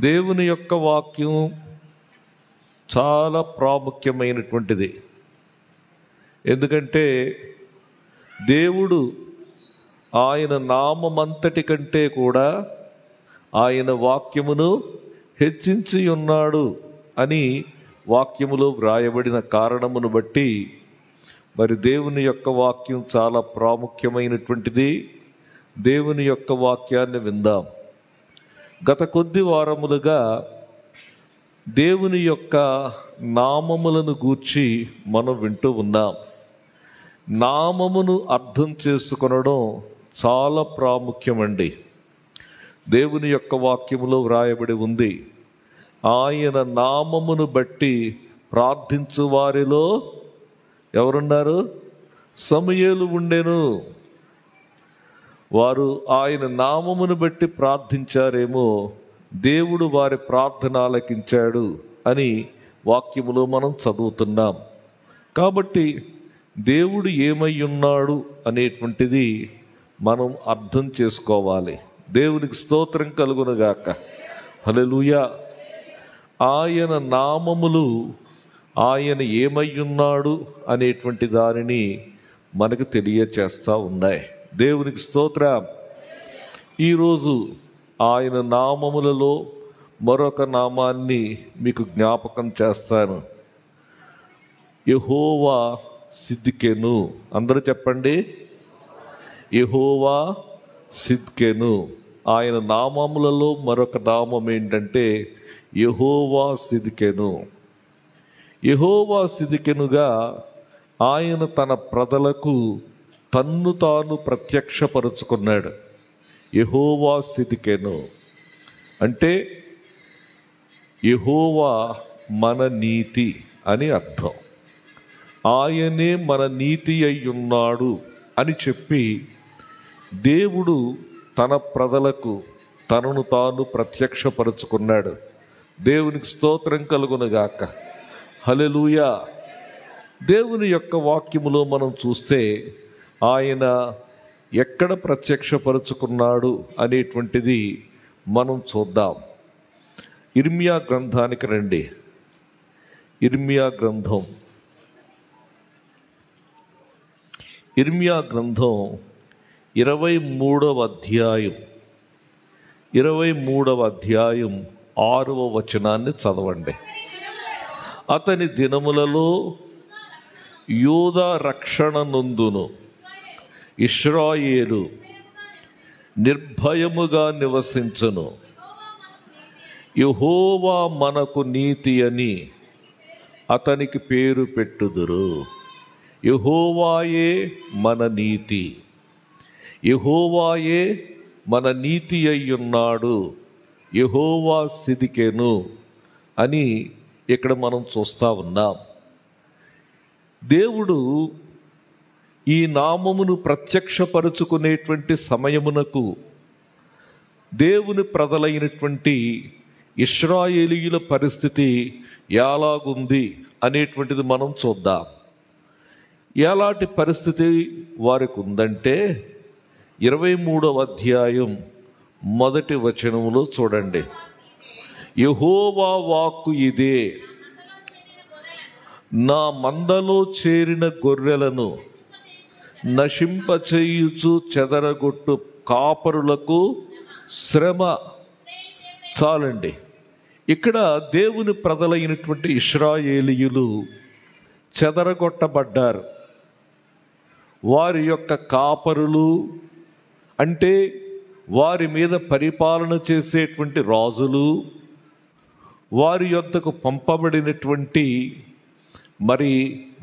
దేవుని యొక్క వాక్యం చాలా ప్రాముఖ్యమైనటువంటిది. ఎందుకంటే దేవుడు ఆయన నామమంతటి కంటే కూడా ఆయన వాక్యమును హెచ్చించి ఉన్నాడు అని వాక్యములో వ్రాయబడిన కారణమును బట్టి మరి దేవుని యొక్క వాక్యం చాలా ప్రాముఖ్యమైనటువంటిది. దేవుని యొక్క వాక్యాన్ని విందాం. గత కొద్ది వారములుగా దేవుని యొక్క నామములను గూర్చి మనం వింటూ ఉన్నాం. నామమును అర్థం చేసుకొనడం చాలా ప్రాముఖ్యమండి. దేవుని యొక్క వాక్యములో వ్రాయబడి ఉంది, ఆయన నామమును బట్టి ప్రార్థించు వారిలో ఎవరున్నారు? సమూయేలు ఉండెను. వారు ఆయన నామమును బట్టి ప్రార్థించారేమో, దేవుడు వారి ప్రార్థన ఆలకించాడు అని వాక్యములో మనం చదువుతున్నాం. కాబట్టి దేవుడు ఏమై ఉన్నాడు అనేటువంటిది మనం అర్థం చేసుకోవాలి. దేవునికి స్తోత్రం కలుగునుగాక. హల్లెలూయా. ఆయన నామములు ఆయన ఏమై ఉన్నాడు అనేటువంటి దానిని మనకు తెలియచేస్తూ ఉన్నాయి. దేవునికి స్తోత్రం. ఈరోజు ఆయన నామములలో మరొక నామాన్ని మీకు జ్ఞాపకం చేస్తాను. యెహోవా సిద్కెను. అందరూ చెప్పండి, యెహోవా సిద్కెను. ఆయన నామములలో మరొక నామం ఏంటంటే యెహోవా సిద్కెను. యెహోవా సిద్కెనుగా ఆయన తన ప్రజలకు తన్ను తాను ప్రత్యక్షపరుచుకున్నాడు. యెహోవా సిద్కెను అంటే యెహోవా మన నీతి అని అర్థం. ఆయనే మన నీతి అయి ఉన్నాడు అని చెప్పి దేవుడు తన ప్రజలకు తనను తాను ప్రత్యక్షపరుచుకున్నాడు. దేవునికి స్తోత్రం కలుగునుగాక. హల్లెలూయా. దేవుని యొక్క వాక్యములో మనం చూస్తే ఆయన ఎక్కడ ప్రత్యక్షపరుచుకున్నాడు అనేటువంటిది మనం చూద్దాం. ఇర్మియా గ్రంథానికి రండి. ఇర్మియా గ్రంథం 23వ అధ్యాయం 6వ వచనాన్ని చదవండి. అతని దినములలో యూదా రక్షణ నొందును, ఇశ్రాయేలు నిర్భయముగా నివసించును. యెహోవా మనకు నీతి అని అతనికి పేరు పెట్టుదురు. యెహోవాయే మన నీతి, యెహోవాయే మన నీతి అయ్యున్నాడు. యెహోవా సిద్కెను అని ఇక్కడ మనం చూస్తూ ఉన్నాం. దేవుడు ఈ నామమును ప్రత్యక్షపరుచుకునేటువంటి సమయమునకు దేవుని ప్రజలైనటువంటి ఇశ్రాయేలీయుల పరిస్థితి ఎలాగుంది అనేటువంటిది మనం చూద్దాం. ఎలాంటి పరిస్థితి వారికి ఉందంటే 23వ అధ్యాయం 1వ వచనములో చూడండి. యెహోవా వాక్కు ఇదే, నా మందలో చేరిన గొర్రెలను నశింపచేయుచు చెదరగొట్టు కాపరులకు శ్రమ. చాలండి. ఇక్కడ దేవుని ప్రజలైనటువంటి ఇశ్రాయేలీయులు చెదరగొట్టబడ్డారు. వారి యొక్క కాపరులు అంటే వారి మీద పరిపాలన చేసేటువంటి రాజులు, వారి యొద్దకు పంపబడినటువంటి మరి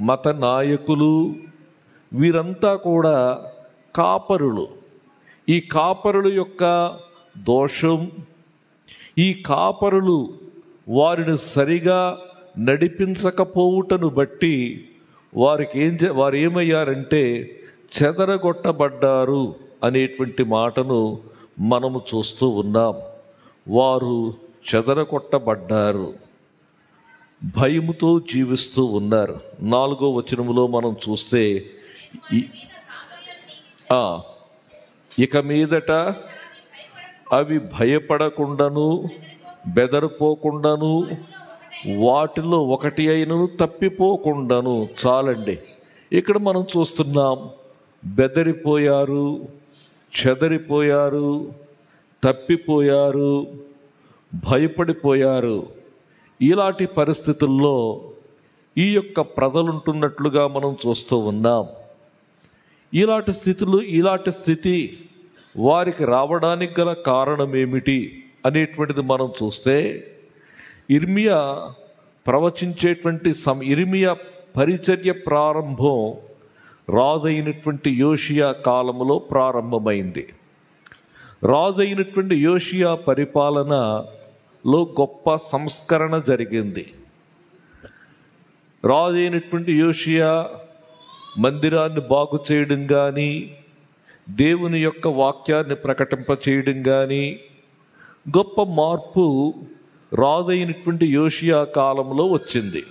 మత నాయకులు, వీరంతా కూడా కాపరులు. ఈ కాపరుల యొక్క దోషం, ఈ కాపరులు వారిని సరిగా నడిపించకపోవుటను బట్టి వారు ఏమయ్యారంటే చెదరగొట్టబడ్డారు అనేటువంటి మాటను మనము చూస్తూ ఉన్నాం. వారు చెదరగొట్టబడ్డారు, భయముతో జీవిస్తూ ఉన్నారు. 4వ వచనములో మనం చూస్తే ఇక మీదట అవి భయపడకుండాను బెదరిపోకుండాను, వాటిలో ఒకటి అయినను తప్పిపోకుండాను. చాలండి. ఇక్కడ మనం చూస్తున్నాం, బెదరిపోయారు, చెదరిపోయారు, తప్పిపోయారు, భయపడిపోయారు. ఇలాంటి పరిస్థితుల్లో ఈ యొక్క ప్రజలుంటున్నట్లుగా మనం చూస్తూ ఉన్నాం. ఇలాంటి స్థితి వారికి రావడానికి గల కారణం ఏమిటి అనేటువంటిది మనం చూస్తే, ఇర్మియా ప్రవచించేటువంటి ఇర్మియా పరిచర్య ప్రారంభం రాజైనటువంటి యోషియా కాలంలో ప్రారంభమైంది. రాజైనటువంటి యోషియా పరిపాలనలో గొప్ప సంస్కరణ జరిగింది. రాజైనటువంటి యోషియా మందిరాన్ని బాగు చేయడం కానీ, దేవుని యొక్క వాక్యాన్ని ప్రకటింప చేయడం కానీ, గొప్ప మార్పు రాజైనటువంటి యోషియా కాలంలో వచ్చింది.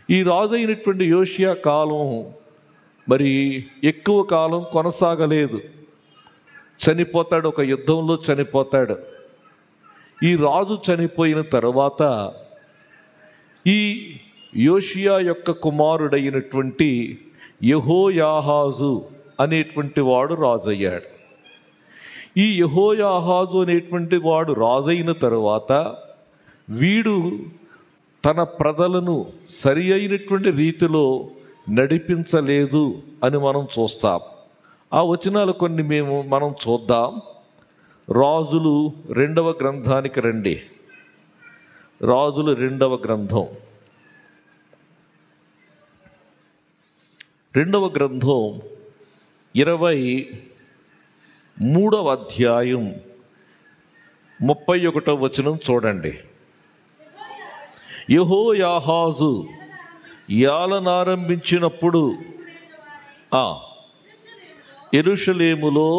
ఈ రాజైనటువంటి యోషియా కాలం మరి ఎక్కువ కాలం కొనసాగలేదు. చనిపోతాడు, ఒక యుద్ధంలో చనిపోతాడు. ఈ రాజు చనిపోయిన తర్వాత ఈ యోషియా యొక్క కుమారుడైనటువంటి యెహోయాహాజు అనేటువంటి వాడు రాజయ్యాడు. ఈ యెహోయాహాజు అనేటువంటి వాడు రాజైన తరువాత వీడు తన ప్రజలను సరి అయినటువంటి రీతిలో నడిపించలేదు అని మనం చూస్తాం. ఆ వచనాలు కొన్ని మనం చూద్దాం. రాజులు 2వ గ్రంథానికి రండి. రాజులు 2వ గ్రంథం, 2వ గ్రంథం 23వ అధ్యాయం 31వ వచనం చూడండి. యెహోయాహాజు ఏలనారంభించినప్పుడు యెరూషలేములో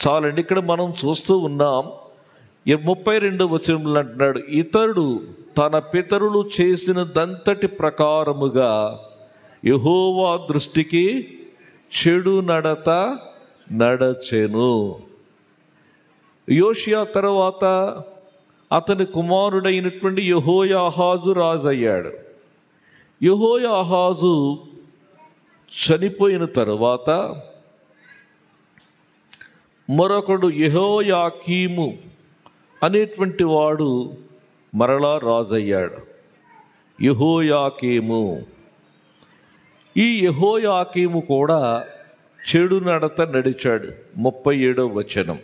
చాలండి. ఇక్కడ మనం చూస్తూ ఉన్నాం, 32వ వచనంలో అంటున్నాడు, ఇతడు తన పితరులు చేసినదంతటి ప్రకారముగా యెహోవా దృష్టికి చెడు నడత నడచెను. యోషియా తర్వాత అతని కుమారుడైనటువంటి యెహోయాహాజు రాజయ్యాడు. యెహోయాహాజు చనిపోయిన తరువాత మరొకడు యెహోయాకీము అనేటువంటి వాడు మరలా రాజయ్యాడు. యెహోయాకీము, ఈ యెహోయాకీము కూడా చెడు నడత నడిచాడు. 37వ వచనం.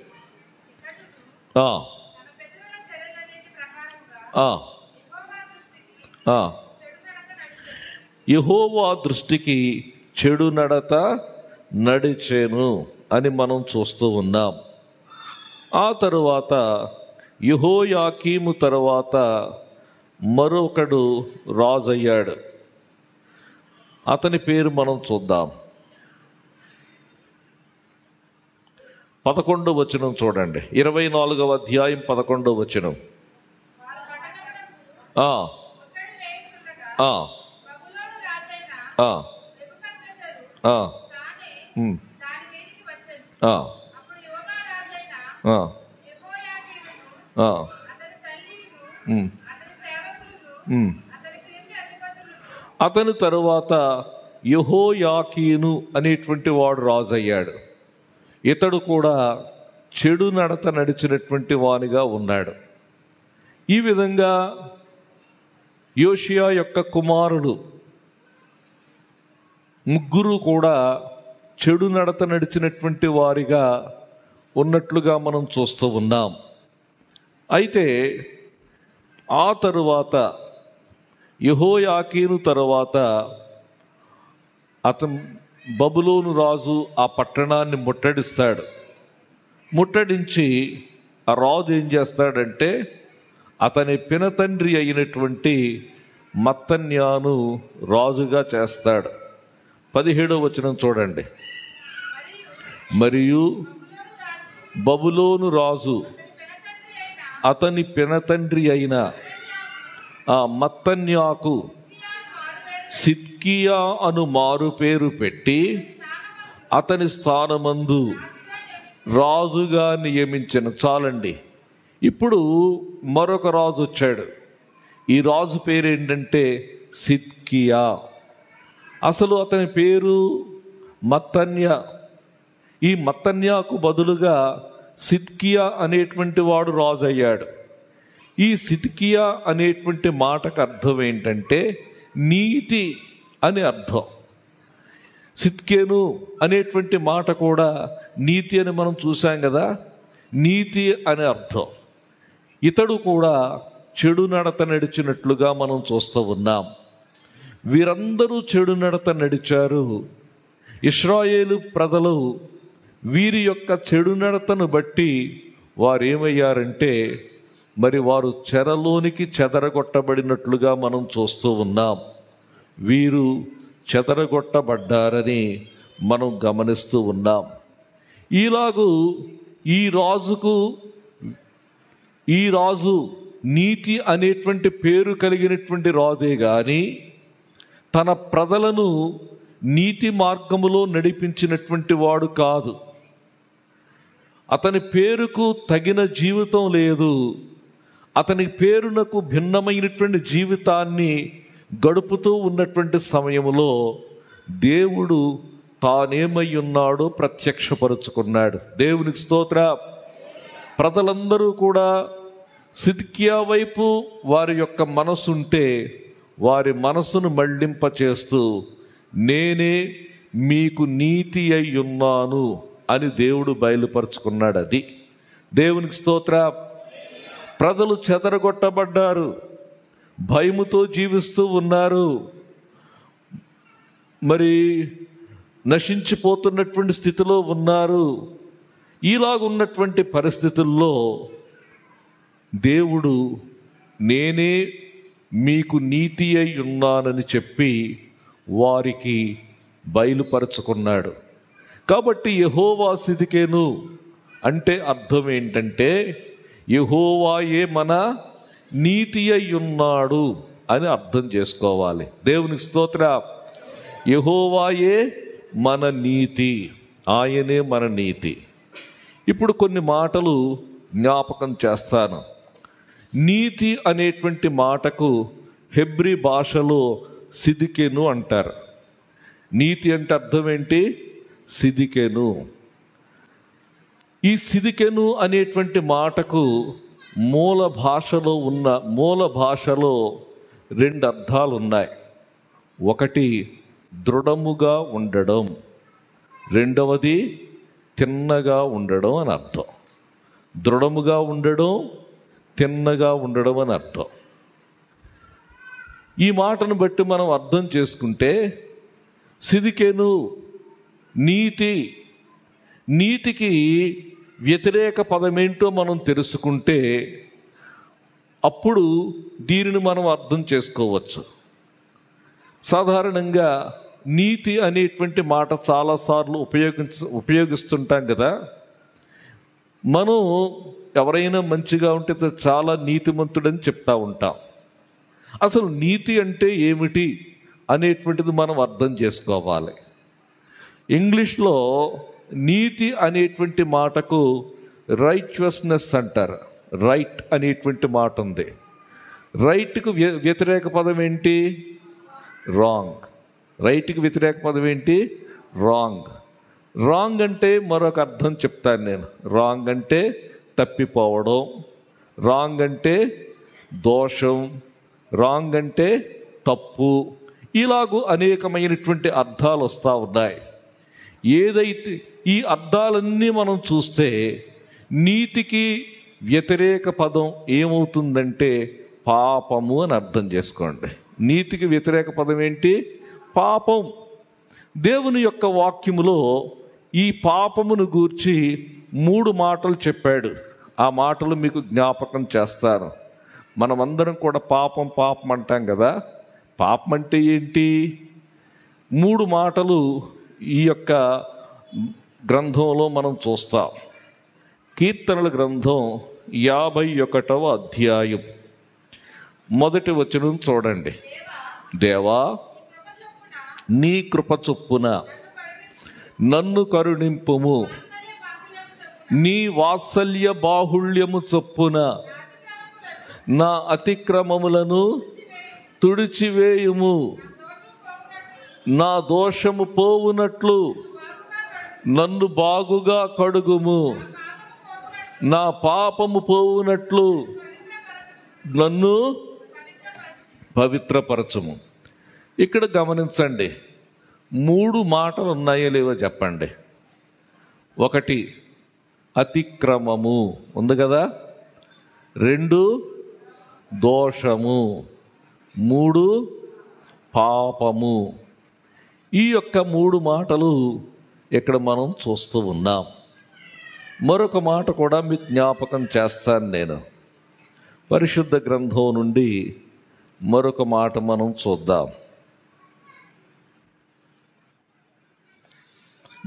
యెహోవా దృష్టికి చెడు నడత నడిచేను అని మనం చూస్తూ ఉన్నాం. ఆ తరువాత యెహోయాకీము తరువాత మరొకడు రాజయ్యాడు. అతని పేరు మనం చూద్దాం. 11వ వచనం చూడండి. 24వ అధ్యాయం 11వ వచనం. అతని తరువాత యెహోయాకీను అనేటువంటి వాడు రాజయ్యాడు. ఇతడు కూడా చెడు నడత నడిచినటువంటి వానిగా ఉన్నాడు. ఈ విధంగా యోషియా యొక్క కుమారుడు ముగ్గురు కూడా చెడు నడత నడిచినటువంటి వారిగా ఉన్నట్లుగా మనం చూస్తూ ఉన్నాం. అయితే ఆ తరువాత యెహోయాకీను తరువాత అతను బబులోను రాజు ఆ పట్టణాన్ని ముట్టడిస్తాడు. ముట్టడించి ఆ రాజు ఏం చేస్తాడంటే అతని పినతండ్రి అయినటువంటి మత్తన్యాను రాజుగా చేస్తాడు. 17వ వచనం చూడండి. మరియు బబులోను రాజు అతని పినతండ్రి అయిన ఆ మత్తన్యాకు సిద్కియా అను మారు పేరు పెట్టి అతని స్థానమందు రాజుగా నియమించిన. చాలండి. ఇప్పుడు మరొక రాజు వచ్చాడు. ఈ రాజు పేరు ఏంటంటే సిద్కియా. అసలు అతని పేరు మత్తన్యా. ఈ మత్తన్యాకు బదులుగా సిద్కియా అనేటువంటి వాడు రాజు అయ్యాడు. ఈ సిద్కియా అనేటువంటి మాటకు అర్థం ఏంటంటే నీతి అని అర్థం. సిద్కేను అనేటువంటి మాట కూడా నీతి అని మనం చూసాం కదా, నీతి అని అర్థం. ఇతడు కూడా చెడు నడత నడిచినట్లుగా మనం చూస్తూ ఉన్నాం. వీరందరూ చెడు నడత నడిచారు. ఇశ్రాయేలు ప్రజలు వీరి యొక్క చెడు నడతను బట్టి వారు ఏమయ్యారంటే మరి వారు చెరలోనికి చెదరగొట్టబడినట్లుగా మనం చూస్తూ ఉన్నాం. వీరు చెదరగొట్టబడ్డారని మనం గమనిస్తూ ఉన్నాం. ఈలాగు ఈ రాజు నీతి అనేటువంటి పేరు కలిగినటువంటి రాజే గాని తన ప్రజలను నీతి మార్గములో నడిపించినటువంటి వాడు కాదు. అతని పేరుకు తగిన జీవితం లేదు. అతని పేరునకు భిన్నమైనటువంటి జీవితాన్ని గడుపుతూ ఉన్నటువంటి సమయంలో దేవుడు తానేమై ఉన్నాడో ప్రత్యక్షపరుచుకున్నాడు. దేవునికి స్తోత్ర. ప్రజలందరూ కూడా సిద్కియా వైపు వారి యొక్క మనసుంటే వారి మనసును మళ్లింపచేస్తూ నేనే మీకు నీతి అయి ఉన్నాను అని దేవుడు బయలుపరుచుకున్నాడు. అది దేవునికి స్తోత్ర. ప్రజలు చెదరగొట్టబడ్డారు, భయముతో జీవిస్తూ ఉన్నారు, మరి నశించిపోతున్నటువంటి స్థితిలో ఉన్నారు. ఇలాగున్నటువంటి పరిస్థితుల్లో దేవుడు నేనే మీకు నీతి అయి ఉన్నానని చెప్పి వారికి బయలుపరుచుకున్నాడు. కాబట్టి యెహోవా సిద్కేను అంటే అర్థం ఏంటంటే యెహోవాయే మన నీతి అయి ఉన్నాడు అని అర్థం చేసుకోవాలి. దేవునికి స్తోత్ర. యెహోవాయే మన నీతి, ఆయనే మన నీతి. ఇప్పుడు కొన్ని మాటలు జ్ఞాపకం చేస్తాను. నీతి అనేటువంటి మాటకు హెబ్రీ భాషలో సిద్కేను అంటారు. నీతి అంటే అర్థం ఏంటి? సిద్కేను. ఈ సిద్కేను అనేటువంటి మాటకు మూల భాషలో రెండు అర్థాలు ఉన్నాయి. ఒకటి దృఢముగా ఉండడం, రెండవది తిన్నగా ఉండడం అని అర్థం. దృఢముగా ఉండడం, తిన్నగా ఉండడం అని అర్థం. ఈ మాటను బట్టి మనం అర్థం చేసుకుంటే సిద్కేను నీతికి వ్యతిరేక పదమేంటో మనం తెలుసుకుంటే అప్పుడు దీనిని మనం అర్థం చేసుకోవచ్చు. సాధారణంగా నీతి అనేటువంటి మాట చాలాసార్లు ఉపయోగిస్తుంటాం కదా. మనం ఎవరైనా మంచిగా ఉంటే చాలా నీతిమంతుడని చెప్తా ఉంటాం. అసలు నీతి అంటే ఏమిటి అనేటువంటిది మనం అర్థం చేసుకోవాలి. ఇంగ్లీష్లో నీతి అనేటువంటి మాటకు రైట్యస్నెస్ అంటారు. రైట్ అనేటువంటి మాట ఉంది. రైట్కు వ్యతిరేక పదం ఏంటి? రాంగ్. రైట్కి వ్యతిరేక పదం ఏంటి? రాంగ్. రాంగ్ అంటే మరొక అర్థం చెప్తాను నేను. రాంగ్ అంటే తప్పిపోవడం, రాంగ్ అంటే దోషం, రాంగ్ అంటే తప్పు. ఇలాగూ అనేకమైనటువంటి అర్థాలు వస్తూ ఉన్నాయి. ఏదైతే ఈ అర్థాలన్నీ మనం చూస్తే నీతికి వ్యతిరేక పదం ఏమవుతుందంటే పాపము అని అర్థం చేసుకోండి. నీతికి వ్యతిరేక పదం ఏంటి? పాపం. దేవుని యొక్క వాక్యములో ఈ పాపమును గూర్చి 3 మాటలు చెప్పాడు. ఆ మాటలు మీకు జ్ఞాపకం చేస్తాను. మనమందరం కూడా పాపం అంటాం కదా. పాపం అంటే ఏంటి? 3 మాటలు ఈ యొక్క గ్రంథంలో మనం చూస్తాం. కీర్తనల గ్రంథం 51వ అధ్యాయం 1వ వచనం చూడండి. దేవా, నీ కృప చొప్పున నన్ను కరుణింపుము. నీ వాత్సల్య బాహుళ్యము చొప్పున నా అతిక్రమములను తుడిచివేయుము. నా దోషము పోవునట్లు నన్ను బాగుగా కడుగుము. నా పాపము పోవునట్లు నన్ను పవిత్రపరచుము. ఇక్కడ గమనించండి, 3 మాటలు ఉన్నాయో లేవో చెప్పండి. 1 అతిక్రమము ఉంది కదా, 2 దోషము, 3 పాపము. ఈ యొక్క 3 మాటలు ఇక్కడ మనం చూస్తూ ఉన్నాం. మరొక మాట కూడా మీకు జ్ఞాపకం చేస్తాను నేను. పరిశుద్ధ గ్రంథం నుండి మరొక మాట మనం చూద్దాం.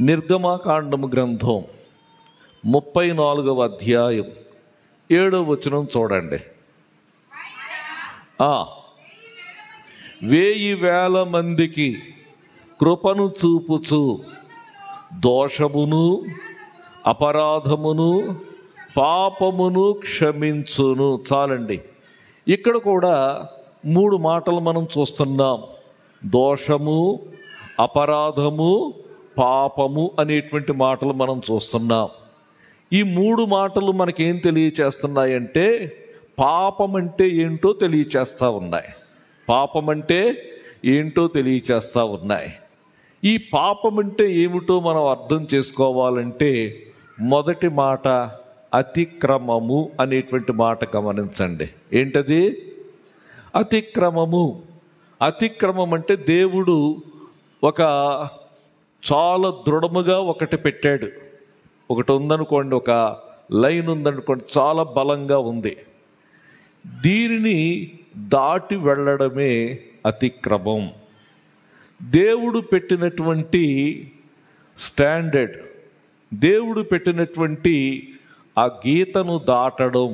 నిర్గమకాండము గ్రంథం 34వ అధ్యాయం 7వ వచనం చూడండి. 1000 మందికి కృపను చూపుచు దోషమును అపరాధమును పాపమును క్షమించును. చాలండి. ఇక్కడ కూడా 3 మాటలు మనం చూస్తున్నాం. దోషము, అపరాధము, పాపము అనేటువంటి మాటలు మనం చూస్తున్నాం. ఈ 3 మాటలు మనకేం తెలియచేస్తున్నాయంటే పాపం అంటే ఏంటో తెలియచేస్తూ ఉన్నాయి. పాపం అంటే ఏంటో తెలియచేస్తూ ఉన్నాయి. ఈ పాపం అంటే ఏమిటో మనం అర్థం చేసుకోవాలంటే మొదటి మాట అతిక్రమము అనేటువంటి మాట గమనించండి. ఏంటది? అతిక్రమము. అతిక్రమం అంటే దేవుడు ఒక చాలా దృఢముగా ఒకటి పెట్టాడు. ఒకటి ఉందనుకోండి, ఒక లైన్ ఉందనుకోండి, చాలా బలంగా ఉంది. దీనిని దాటి వెళ్ళడమే అతిక్రమం. దేవుడు పెట్టినటువంటి స్టాండర్డ్, దేవుడు పెట్టినటువంటి ఆ గీతను దాటడం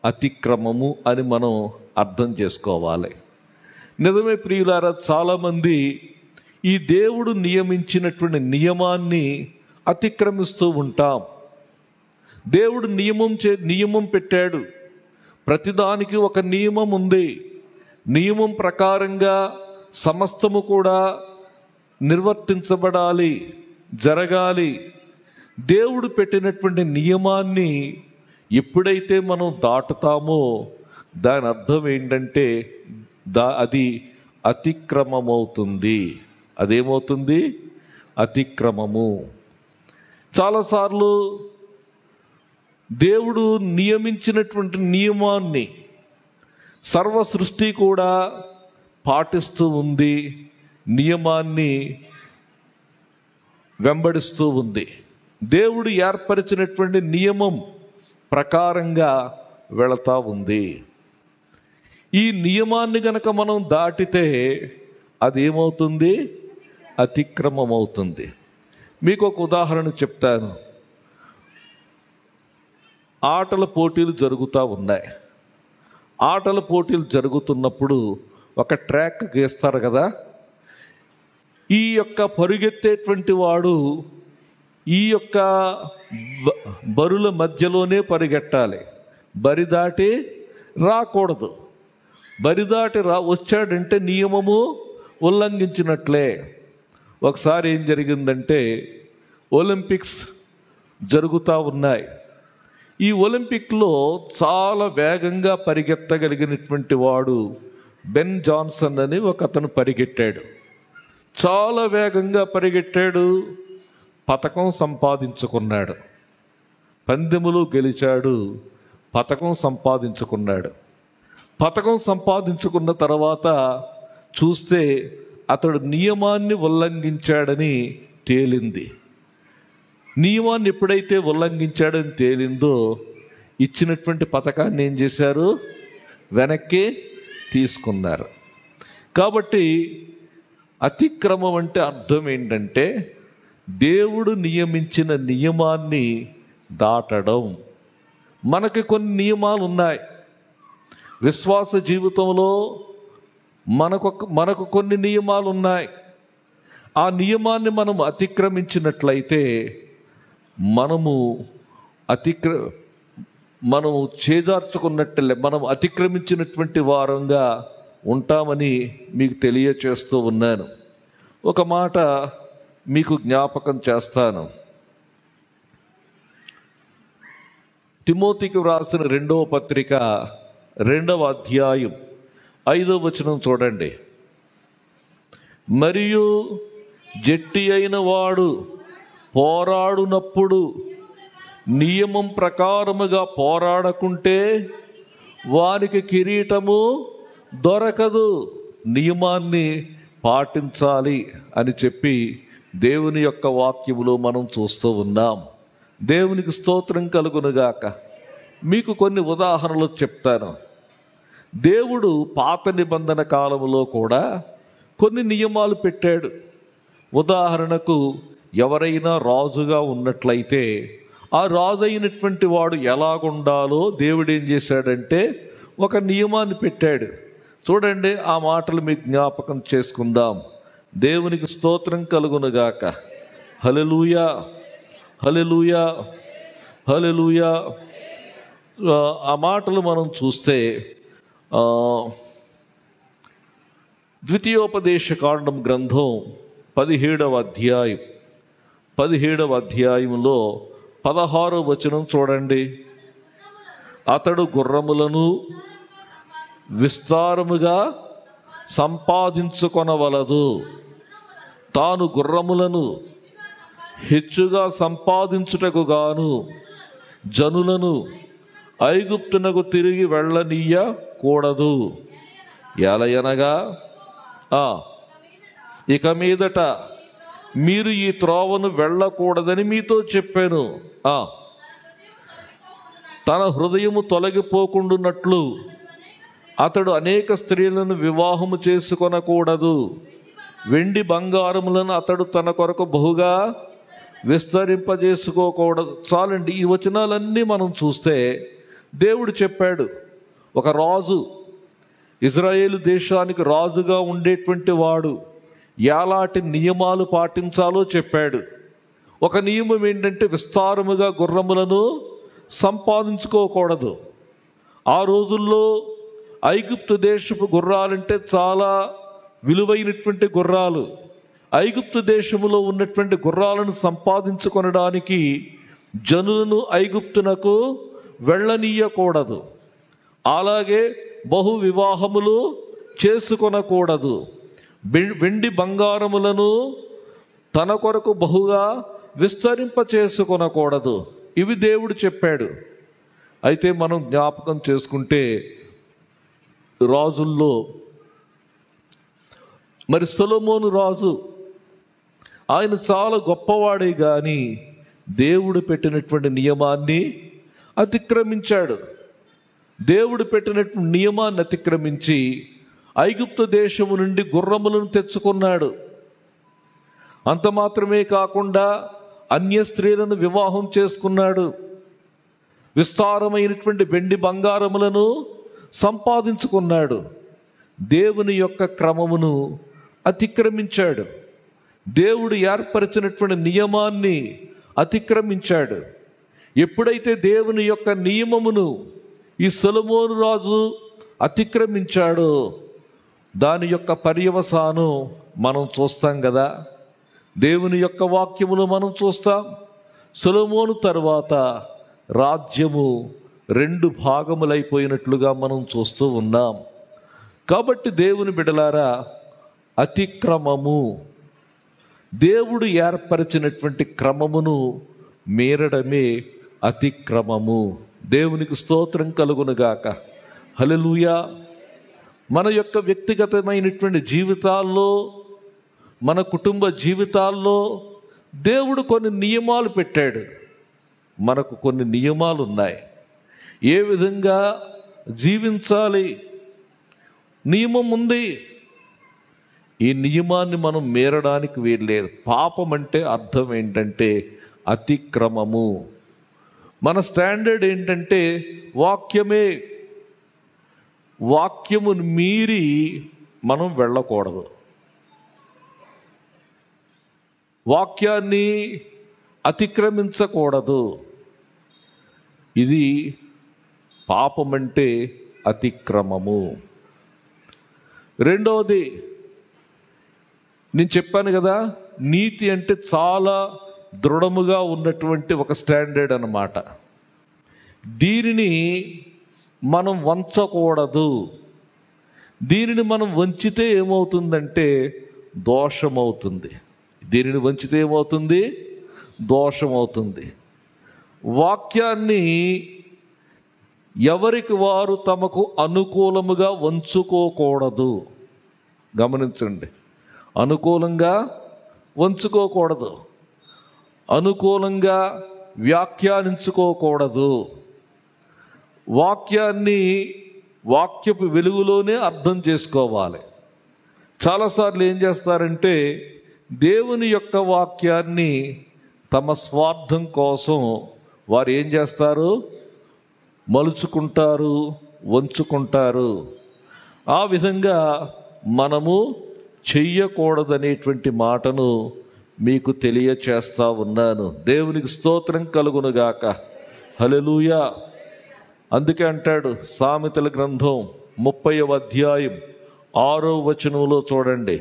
అతిక్రమము అని మనం అర్థం చేసుకోవాలి. నిజమే ప్రియులారా, చాలామంది ఈ దేవుడు నియమించినటువంటి నియమాన్ని అతిక్రమిస్తూ ఉంటాం. దేవుడు నియమం పెట్టాడు. ప్రతిదానికి ఒక నియమం ఉంది. నియమం ప్రకారంగా సమస్తము కూడా నిర్వర్తించబడాలి, జరగాలి. దేవుడు పెట్టినటువంటి నియమాన్ని ఎప్పుడైతే మనం దాటుతామో దాని అర్థం ఏంటంటే అది అతిక్రమమవుతుంది. అదేమవుతుంది? అతిక్రమము. చాలాసార్లు దేవుడు నియమించినటువంటి నియమాన్ని సర్వ సృష్టి కూడా పాటిస్తూ ఉంది, నియమాన్ని వెంబడిస్తూ ఉంది. దేవుడు ఏర్పరిచినటువంటి నియమం ప్రకారంగా వెళతా ఉంది. ఈ నియమాన్ని గనక మనం దాటితే అదేమవుతుంది? అతిక్రమం అవుతుంది. మీకు ఒక ఉదాహరణ చెప్తాను. ఆటల పోటీలు జరుగుతూ ఉన్నాయి. ఆటల పోటీలు జరుగుతున్నప్పుడు ఒక ట్రాక్ గీస్తారు కదా. ఈ యొక్క పరుగెత్తేటువంటి వాడు ఈ యొక్క బరుల మధ్యలోనే పరిగెట్టాలి. బరి దాటి రాకూడదు. బరి దాటి వచ్చాడంటే నియమము ఉల్లంఘించినట్లే. ఒకసారి ఏం జరిగిందంటే ఒలింపిక్స్ జరుగుతూ ఉన్నాయి. ఈ ఒలింపిక్లో చాలా వేగంగా పరిగెత్తగలిగినటువంటి వాడు బెన్ జాన్సన్ అని ఒక అతను పరిగెట్టాడు. చాలా వేగంగా పరిగెట్టాడు, పతకం సంపాదించుకున్నాడు. పందెములు గెలిచాడు, పతకం సంపాదించుకున్నాడు. పతకం సంపాదించుకున్న తర్వాత చూస్తే అతడు నియమాన్ని ఉల్లంఘించాడని తేలింది. నియమాన్ని ఎప్పుడైతే ఉల్లంఘించాడని తేలిందో ఇచ్చినటువంటి పతకాన్ని ఏం చేశారు? వెనక్కి తీసుకున్నారు. కాబట్టి అతిక్రమం అంటే అర్థం ఏంటంటే దేవుడు నియమించిన నియమాన్ని దాటడం. మనకి కొన్ని నియమాలు ఉన్నాయి. విశ్వాస జీవితంలో మనకు కొన్ని నియమాలు ఉన్నాయి. ఆ నియమాన్ని మనం అతిక్రమించినట్లయితే మనము మనము చేజార్చుకున్నట్లే, మనం అతిక్రమించినటువంటి వారంగా ఉంటామని మీకు తెలియచేస్తూ ఉన్నాను. ఒక మాట మీకు జ్ఞాపకం చేస్తాను. తిమోతికి వ్రాసిన 2వ పత్రిక 2వ అధ్యాయం 5వ వచనం చూడండి. మరియు జట్టి అయిన వాడు పోరాడునప్పుడు నియమం ప్రకారముగా పోరాడకుంటే వానికి కిరీటము దొరకదు. నియమాన్ని పాటించాలి అని చెప్పి దేవుని యొక్క వాక్యములో మనం చూస్తూ ఉన్నాం. దేవునికి స్తోత్రం కలుగునుగాక. మీకు కొన్ని ఉదాహరణలు చెప్తాను. దేవుడు పాత నిబంధన కాలంలో కూడా కొన్ని నియమాలు పెట్టాడు. ఉదాహరణకు, ఎవరైనా రాజుగా ఉన్నట్లయితే ఆ రాజు అయినటువంటి వాడు ఎలాగుండాలో దేవుడు ఏం చేశాడంటే ఒక నియమాన్ని పెట్టాడు. చూడండి, ఆ మాటలు మీకు జ్ఞాపకం చేసుకుందాం. దేవునికి స్తోత్రం కలుగునుగాక. హల్లెలూయా, హల్లెలూయా, హల్లెలూయా. ఆ మాటలు మనం చూస్తే ద్వితీయోపదేశకాండం గ్రంథం 17వ అధ్యాయంలో 16వ వచనం చూడండి. అతడు గుర్రములను విస్తారముగా సంపాదించుకొనవలదు. తాను గుర్రములను హెచ్చుగా సంపాదించుటకు గాను జనులను ఐగుప్తునకు తిరిగి వెళ్ళనీయకూడదు. ఎలయనగా ఇక మీదట మీరు ఈ త్రోవను వెళ్ళకూడదని మీతో చెప్పాను. తన హృదయము తొలగిపోకుండునట్లు అతడు అనేక స్త్రీలను వివాహము చేసుకొనకూడదు. వెండి బంగారములను అతడు తన కొరకు బహుగా విస్తరింపజేసుకోకూడదు. చాలండి, ఈ వచనాలన్నీ మనం చూస్తే దేవుడు చెప్పాడు. ఒక రాజు, ఇజ్రాయేలు దేశానికి రాజుగా ఉండేటువంటి వాడు ఎలాంటి నియమాలు పాటించాలో చెప్పాడు. ఒక నియమం ఏంటంటే విస్తారముగా గుర్రములను సంపాదించుకోకూడదు. ఆ రోజుల్లో ఐగుప్తు దేశపు గుర్రాలంటే చాలా విలువైనటువంటి గుర్రాలు. ఐగుప్తు దేశములో ఉన్నటువంటి గుర్రాలను సంపాదించుకొనడానికి జనులను ఐగుప్తునకు వెళ్ళనీయకూడదు. అలాగే బహు వివాహములు చేసుకొనకూడదు. వెండి బంగారములను తన కొరకు బహుగా విస్తరింప చేసుకొనకూడదు. ఇవి దేవుడు చెప్పాడు. అయితే మనం జ్ఞాపకం చేసుకుంటే రాజుల్లో మరి సొలొమోను రాజు, ఆయన చాలా గొప్పవాడే కానీ దేవుడు పెట్టినటువంటి నియమాన్ని అతిక్రమించాడు. దేవుడు పెట్టినటువంటి నియమాన్ని అతిక్రమించి ఐగుప్తు దేశము నుండి గుర్రములను తెచ్చుకున్నాడు. అంత మాత్రమే కాకుండా అన్య స్త్రీలను వివాహం చేసుకున్నాడు. విస్తారమైనటువంటి వెండి బంగారములను సంపాదించుకున్నాడు. దేవుని యొక్క క్రమమును అతిక్రమించాడు. దేవుడు ఏర్పరిచినటువంటి నియమాన్ని అతిక్రమించాడు. ఎప్పుడైతే దేవుని యొక్క నియమమును ఈ సొలొమోను రాజు అతిక్రమించాడో దాని యొక్క పర్యవసానం మనం చూస్తాం కదా. దేవుని యొక్క వాక్యమును మనం చూస్తాం. సొలొమోను తరువాత రాజ్యము 2 భాగములైపోయినట్లుగా మనం చూస్తూ ఉన్నాం. కాబట్టి దేవుని బిడ్డలారా, అతిక్రమము, దేవుడు ఏర్పరిచినటువంటి క్రమమును మీరడమే అతిక్రమము. దేవునికి స్తోత్రం కలుగునుగాక. హల్లెలూయా. మన యొక్క వ్యక్తిగతమైనటువంటి జీవితాల్లో, మన కుటుంబ జీవితాల్లో దేవుడు కొన్ని నియమాలు పెట్టాడు. మనకు కొన్ని నియమాలు ఉన్నాయి. ఏ విధంగా జీవించాలి నియమం ఉంది. ఈ నియమాన్ని మనం మీరడానికి వీల్లేదు. పాపం అంటే అర్థం ఏంటంటే అతిక్రమము. మన స్టాండర్డ్ ఏంటంటే వాక్యమే. వాక్యమును మీరి మనం వెళ్ళకూడదు. వాక్యాన్ని అతిక్రమించకూడదు. ఇది పాపమంటే అతిక్రమము. రెండవది, నేను చెప్పాను కదా, నీతి అంటే చాలా దృఢముగా ఉన్నటువంటి ఒక స్టాండర్డ్ అన్నమాట. దీనిని మనం వంచకూడదు. దీనిని మనం వంచితే ఏమవుతుందంటే దోషమవుతుంది. దీనిని వంచితే ఏమవుతుంది? దోషమవుతుంది. వాక్యాన్ని ఎవరికి వారు తమకు అనుకూలముగా వంచుకోకూడదు. గమనించండి, అనుకూలంగా వంచుకోకూడదు, అనుకూలంగా వ్యాఖ్యానించుకోకూడదు. వాక్యాన్ని వాక్యపు వెలుగులోనే అర్థం చేసుకోవాలి. చాలాసార్లు ఏం చేస్తారంటే దేవుని యొక్క వాక్యాన్ని తమ స్వార్థం కోసం వారు ఏం చేస్తారు? మలుచుకుంటారు, వంచుకుంటారు. ఆ విధంగా మనము చెయ్యకూడదనేటువంటి మాటను మీకు తెలియచేస్తా ఉన్నాను. దేవునికి స్తోత్రం కలుగునుగాక. హల్లెలూయా. అందుకే అంటాడు సామెతల గ్రంథం 30వ అధ్యాయం 6వ వచనంలో చూడండి,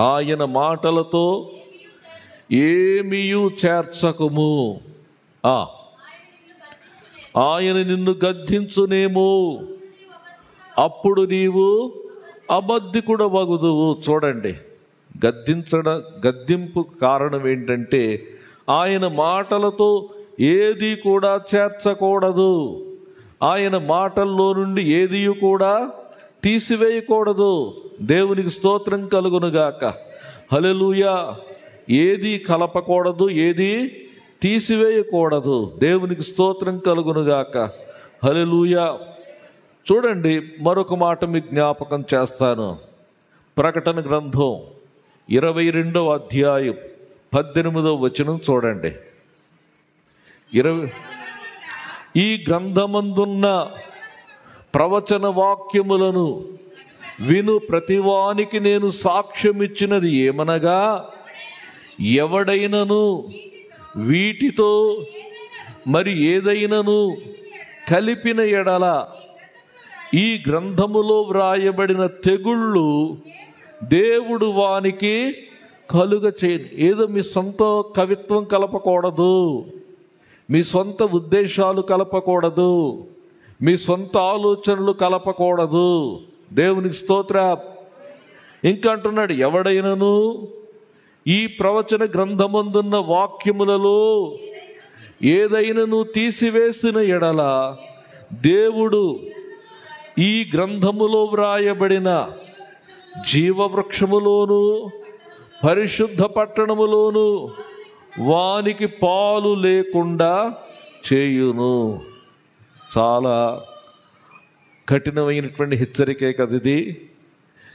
ఆయన మాటలతో ఏమీయు చేర్చకుము, ఆయన నిన్ను గద్దించునేమో, అప్పుడు నీవు అబద్ధికుడు వగుదువు. చూడండి, గద్దింపు కారణం ఏంటంటే ఆయన మాటలతో ఏది కూడా చేర్చకూడదు, ఆయన మాటల్లో నుండి ఏది కూడా తీసివేయకూడదు. దేవునికి స్తోత్రం కలుగునుగాక. హల్లెలూయా. ఏది కలపకూడదు, ఏది తీసివేయకూడదు. దేవునికి స్తోత్రం కలుగునుగాక. హల్లెలూయా. చూడండి, మరొక మాట మీకు జ్ఞాపకం చేస్తాను. ప్రకటన గ్రంథం 22వ అధ్యాయం 18వ వచనం చూడండి. ఈ గ్రంథమందున్న ప్రవచన వాక్యములను విను ప్రతివానికి నేను సాక్ష్యమిచ్చినది ఏమనగా, ఎవడైనను వీటితో మరి ఏదైనను కలిపిన ఎడల ఈ గ్రంథములో వ్రాయబడిన తెగుళ్ళు దేవుడు వానికి కలుగ చేయను. ఏదో మీ సొంత కవిత్వం కలపకూడదు, మీ సొంత ఉద్దేశాలు కలపకూడదు, మీ సొంత ఆలోచనలు కలపకూడదు. దేవునికి స్తోత్రం. ఇంకా అంటున్నాడు, ఎవడైనను ఈ ప్రవచన గ్రంథమందున్న వాక్యములలో ఏదైనను తీసివేసిన ఎడల దేవుడు ఈ గ్రంథములో వ్రాయబడిన జీవవృక్షములోను పరిశుద్ధ పట్టణములోను వానికి పాలు లేకుండా చేయును. చాలా కఠినమైనటువంటి హెచ్చరికే కదా ఇది.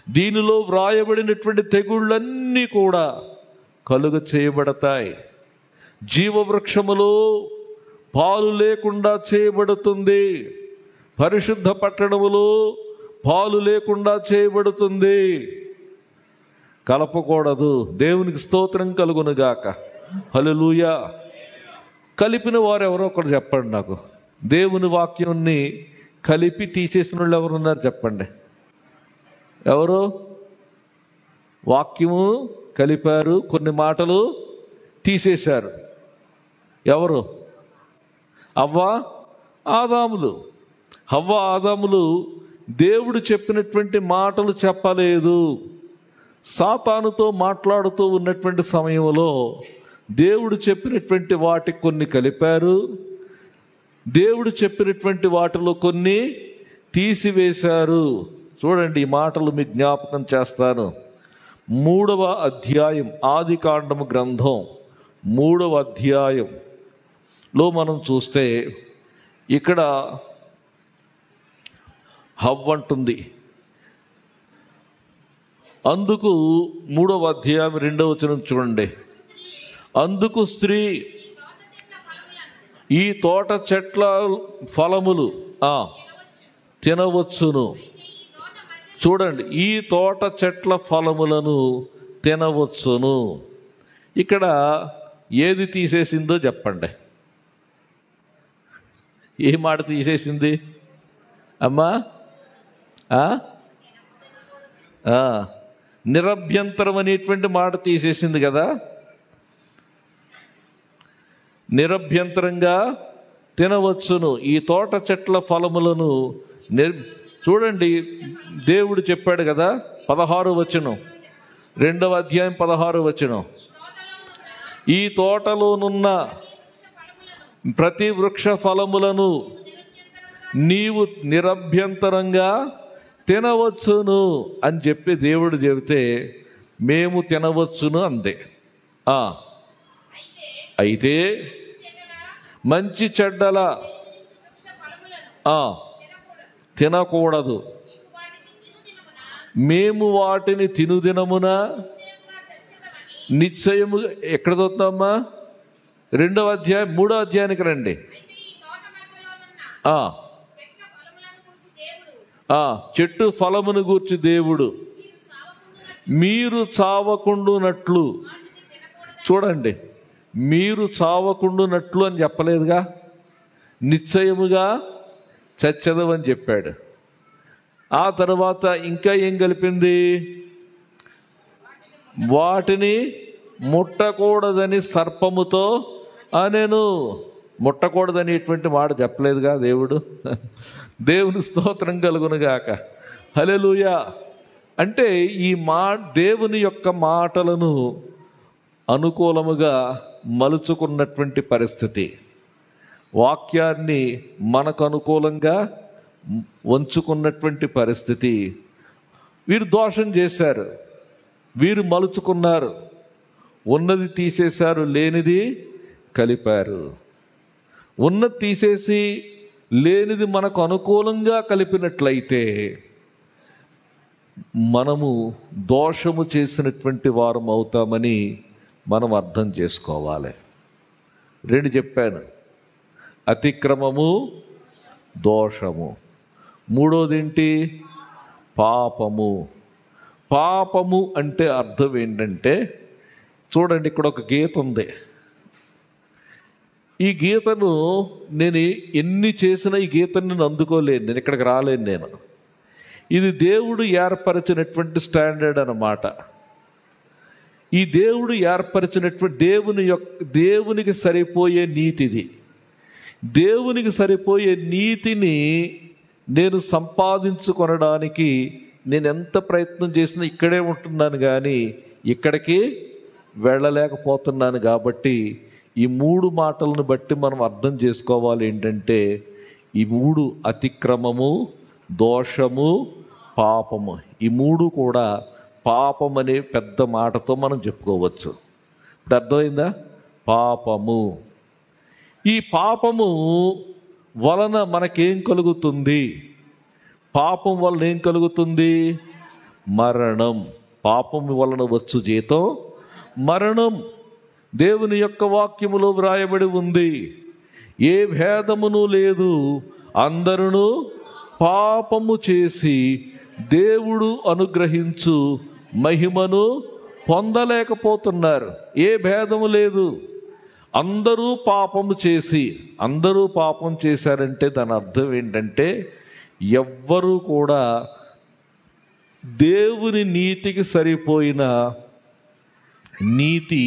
దీనిలో వ్రాయబడినటువంటి తెగుళ్ళన్నీ కూడా కలుగ చేయబడతాయి. జీవవృక్షములో పాలు లేకుండా చేయబడుతుంది, పరిశుద్ధ పట్టణములో పాలు లేకుండా చేయబడుతుంది. కలపకూడదు. దేవునికి స్తోత్రం కలుగునుగాక. హల్లెలూయా. కలిపిన వారు ఎవరో ఒకరు చెప్పండి నాకు. దేవుని వాక్యాన్ని కలిపి తీసేసిన వాళ్ళు ఎవరున్నారు చెప్పండి. ఎవరు? వాక్యము కలిపారు, కొన్ని మాటలు తీసేశారు. ఎవరు? హవ్వ ఆదాములు. హవ్వ ఆదాములు దేవుడు చెప్పినటువంటి మాటలు చెప్పలేదు. సాతానుతో మాట్లాడుతూ ఉన్నటువంటి సమయంలో దేవుడు చెప్పినటువంటి వాటికి కొన్ని కలిపారు, దేవుడు చెప్పినటువంటి వాటిలో కొన్ని తీసివేశారు. చూడండి, ఈ మాటలు మీకు జ్ఞాపకం చేస్తాను. 3వ అధ్యాయం ఆదికాండము గ్రంథం 3వ అధ్యాయంలో మనం చూస్తే ఇక్కడ హవ్వ అంటుంది. అందుకు 3వ అధ్యాయం 2వ వచనం చూడండి. అందుకు స్త్రీ, ఈ తోట చెట్ల ఫలములు తినవచ్చును. చూడండి, ఈ తోట చెట్ల ఫలములను తినవచ్చును. ఇక్కడ ఏది తీసేసిందో చెప్పండి. ఏ మాట తీసేసింది అమ్మా? నిరభ్యంతరం అనేటువంటి మాట తీసేసింది కదా. నిరభ్యంతరంగా తినవచ్చును ఈ తోట చెట్ల ఫలములను. చూడండి, దేవుడు చెప్పాడు కదా, 16వ వచనం, 2వ అధ్యాయం 16వ వచనం. ఈ తోటలోనున్న ప్రతి వృక్ష ఫలములను నీవు నిరభ్యంతరంగా తినవచ్చును అని చెప్పి దేవుడు చెబితే మేము తినవచ్చును అందే. అయితే మంచి చెడ్డల తినకూడదు. మేము వాటిని తినుదినమున నిశ్చయము. ఎక్కడ చూద్దామా? 2వ అధ్యాయం 3వ అధ్యాయానికి రండి. చెట్టు ఫలమును గూర్చి దేవుడు మీరు చావకుండునట్లు. చూడండి, మీరు చావకుండునట్లు అని చెప్పలేదుగా, నిశ్చయముగా చచ్చెదవని చెప్పాడు. ఆ తర్వాత ఇంకా ఏం కలిపింది? వాటిని ముట్టకూడదని సర్పముతో అనెను. ముట్టకూడదనేటువంటి మాట చెప్పలేదుగా దేవుడు. దేవుని స్తోత్రం కలుగునుగాక. హల్లెలూయా. అంటే ఈ దేవుని యొక్క మాటలను అనుకూలముగా మలుచుకున్నటువంటి పరిస్థితి, వాక్యాన్ని మనకు అనుకూలంగా వంచుకున్నటువంటి పరిస్థితి. వీరు దోషం చేశారు, వీరు మలుచుకున్నారు, ఉన్నది తీసేశారు, లేనిది కలిపారు. ఉన్నది తీసేసి లేనిది మనకు అనుకూలంగా కలిపినట్లయితే మనము దోషము చేసినటువంటి వారం అవుతామని మనం అర్థం చేసుకోవాలి. 2 చెప్పాను, అతిక్రమము, దోషము. 3వది ఏంటి? పాపము. పాపము అంటే అర్థం ఏంటంటే, చూడండి, ఇక్కడ ఒక గీత ఉంది. ఈ గీతను నేను ఎన్ని చేసినా ఈ గీతను నేను అందుకోలేను, నేను ఇక్కడికి రాలేను. నేను ఇది దేవుడు ఏర్పరిచినటువంటి స్టాండర్డ్ అన్నమాట. ఈ దేవుడు ఏర్పరిచినటువంటి దేవునికి సరిపోయే నీతిది. దేవునికి సరిపోయే నీతిని నేను సంపాదించుకొనడానికి నేను ఎంత ప్రయత్నం చేసినా ఇక్కడే ఉంటున్నాను, కానీ ఇక్కడికి వెళ్ళలేకపోతున్నాను. కాబట్టి ఈ 3 మాటలను బట్టి మనం అర్థం చేసుకోవాలి ఏంటంటే, ఈ 3 అతిక్రమము, దోషము, పాపము, ఈ 3 కూడా పాపం అనే పెద్ద మాటతో మనం చెప్పుకోవచ్చు. ఇప్పుడు అర్థమైందా? పాపము. ఈ పాపము వలన మనకేం కలుగుతుంది? పాపం వలన ఏం కలుగుతుంది? మరణం. పాపము వలన వచ్చు జీతం మరణం. దేవుని యొక్క వాక్యములో వ్రాయబడి ఉంది, ఏ భేదమును లేదు, అందరూ పాపము చేసి దేవుడు అనుగ్రహించు మహిమను పొందలేకపోతున్నారు. ఏ భేదము లేదు, అందరూ పాపము చేసి. అందరూ పాపం చేశారంటే దాని అర్థం ఏంటంటే, ఎవ్వరూ కూడా దేవుని నీతికి సరిపోయిన నీతి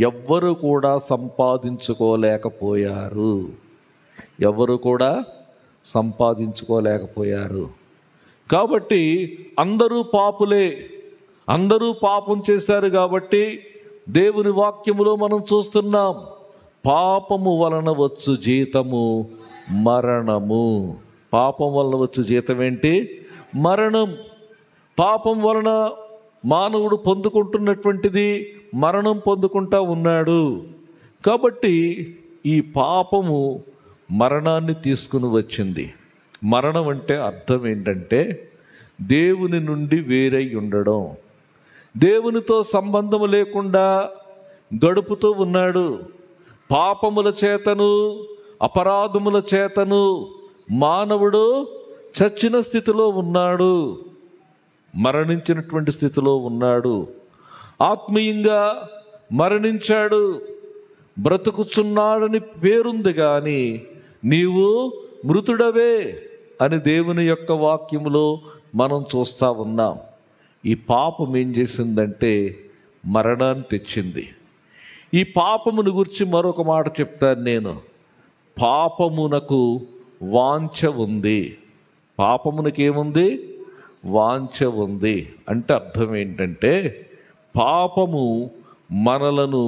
ఎవ్వరు కూడా సంపాదించుకోలేకపోయారు. ఎవరు కూడా సంపాదించుకోలేకపోయారు. కాబట్టి అందరూ పాపులే, అందరూ పాపం చేశారు. కాబట్టి దేవుని వాక్యములో మనం చూస్తున్నాం, పాపము వలన వచ్చు జీతము మరణము. పాపం వలన వచ్చు జీతం ఏంటి? మరణం. పాపం వలన మానవుడు పొందుకుంటున్నటువంటిది మరణం పొందుకుంటా ఉన్నాడు. కాబట్టి ఈ పాపము మరణాన్ని తీసుకుని వచ్చింది. మరణం అంటే అర్థం ఏంటంటే, దేవుని నుండి వేరై ఉండడం, దేవునితో సంబంధం లేకుండా గడుపుతూ ఉన్నాడు. పాపముల చేతను అపరాధముల చేతను మానవుడు చచ్చిన స్థితిలో ఉన్నాడు, మరణించినటువంటి స్థితిలో ఉన్నాడు. ఆత్మీయంగా మరణించాడు, బ్రతుకుచున్నాడని పేరుంది కానీ నీవు మృతుడవే అని దేవుని యొక్క వాక్యములో మనం చూస్తూ ఉన్నాం. ఈ పాపం ఏం చేసిందంటే మరణాన్ని తెచ్చింది. ఈ పాపమును గురించి మరొక మాట చెప్తాను నేను. పాపమునకు వాంఛ ఉంది. పాపమునకు ఏముంది? వాంఛ ఉంది. అంటే అర్థం ఏంటంటే పాపము మనలను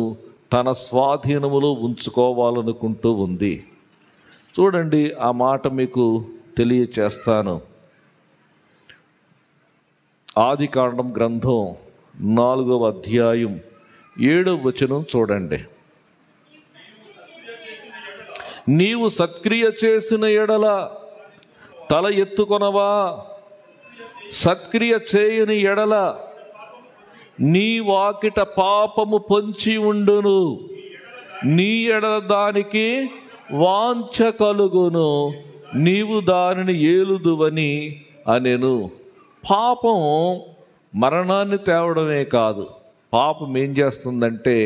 తన స్వాధీనములో ఉంచుకోవాలనుకుంటూ ఉంది. చూడండి, ఆ మాట మీకు తెలియచేస్తాను. ఆదికాండం గ్రంథం 4వ అధ్యాయం 7వ వచనం చూడండి. నీవు సత్క్రియ చేసిన ఎడల తల ఎత్తుకొనవా, సత్క్రియ చేయని ఎడల నీ వాకిట పాపము పొంచి ఉండును, నీ ఎడల దానికి వాంఛ కలుగును, నీవు దానిని ఏలుదువని అనెను. పాపం మరణాన్ని తేవడమే కాదు, పాపం ఏం చేస్తుందంటే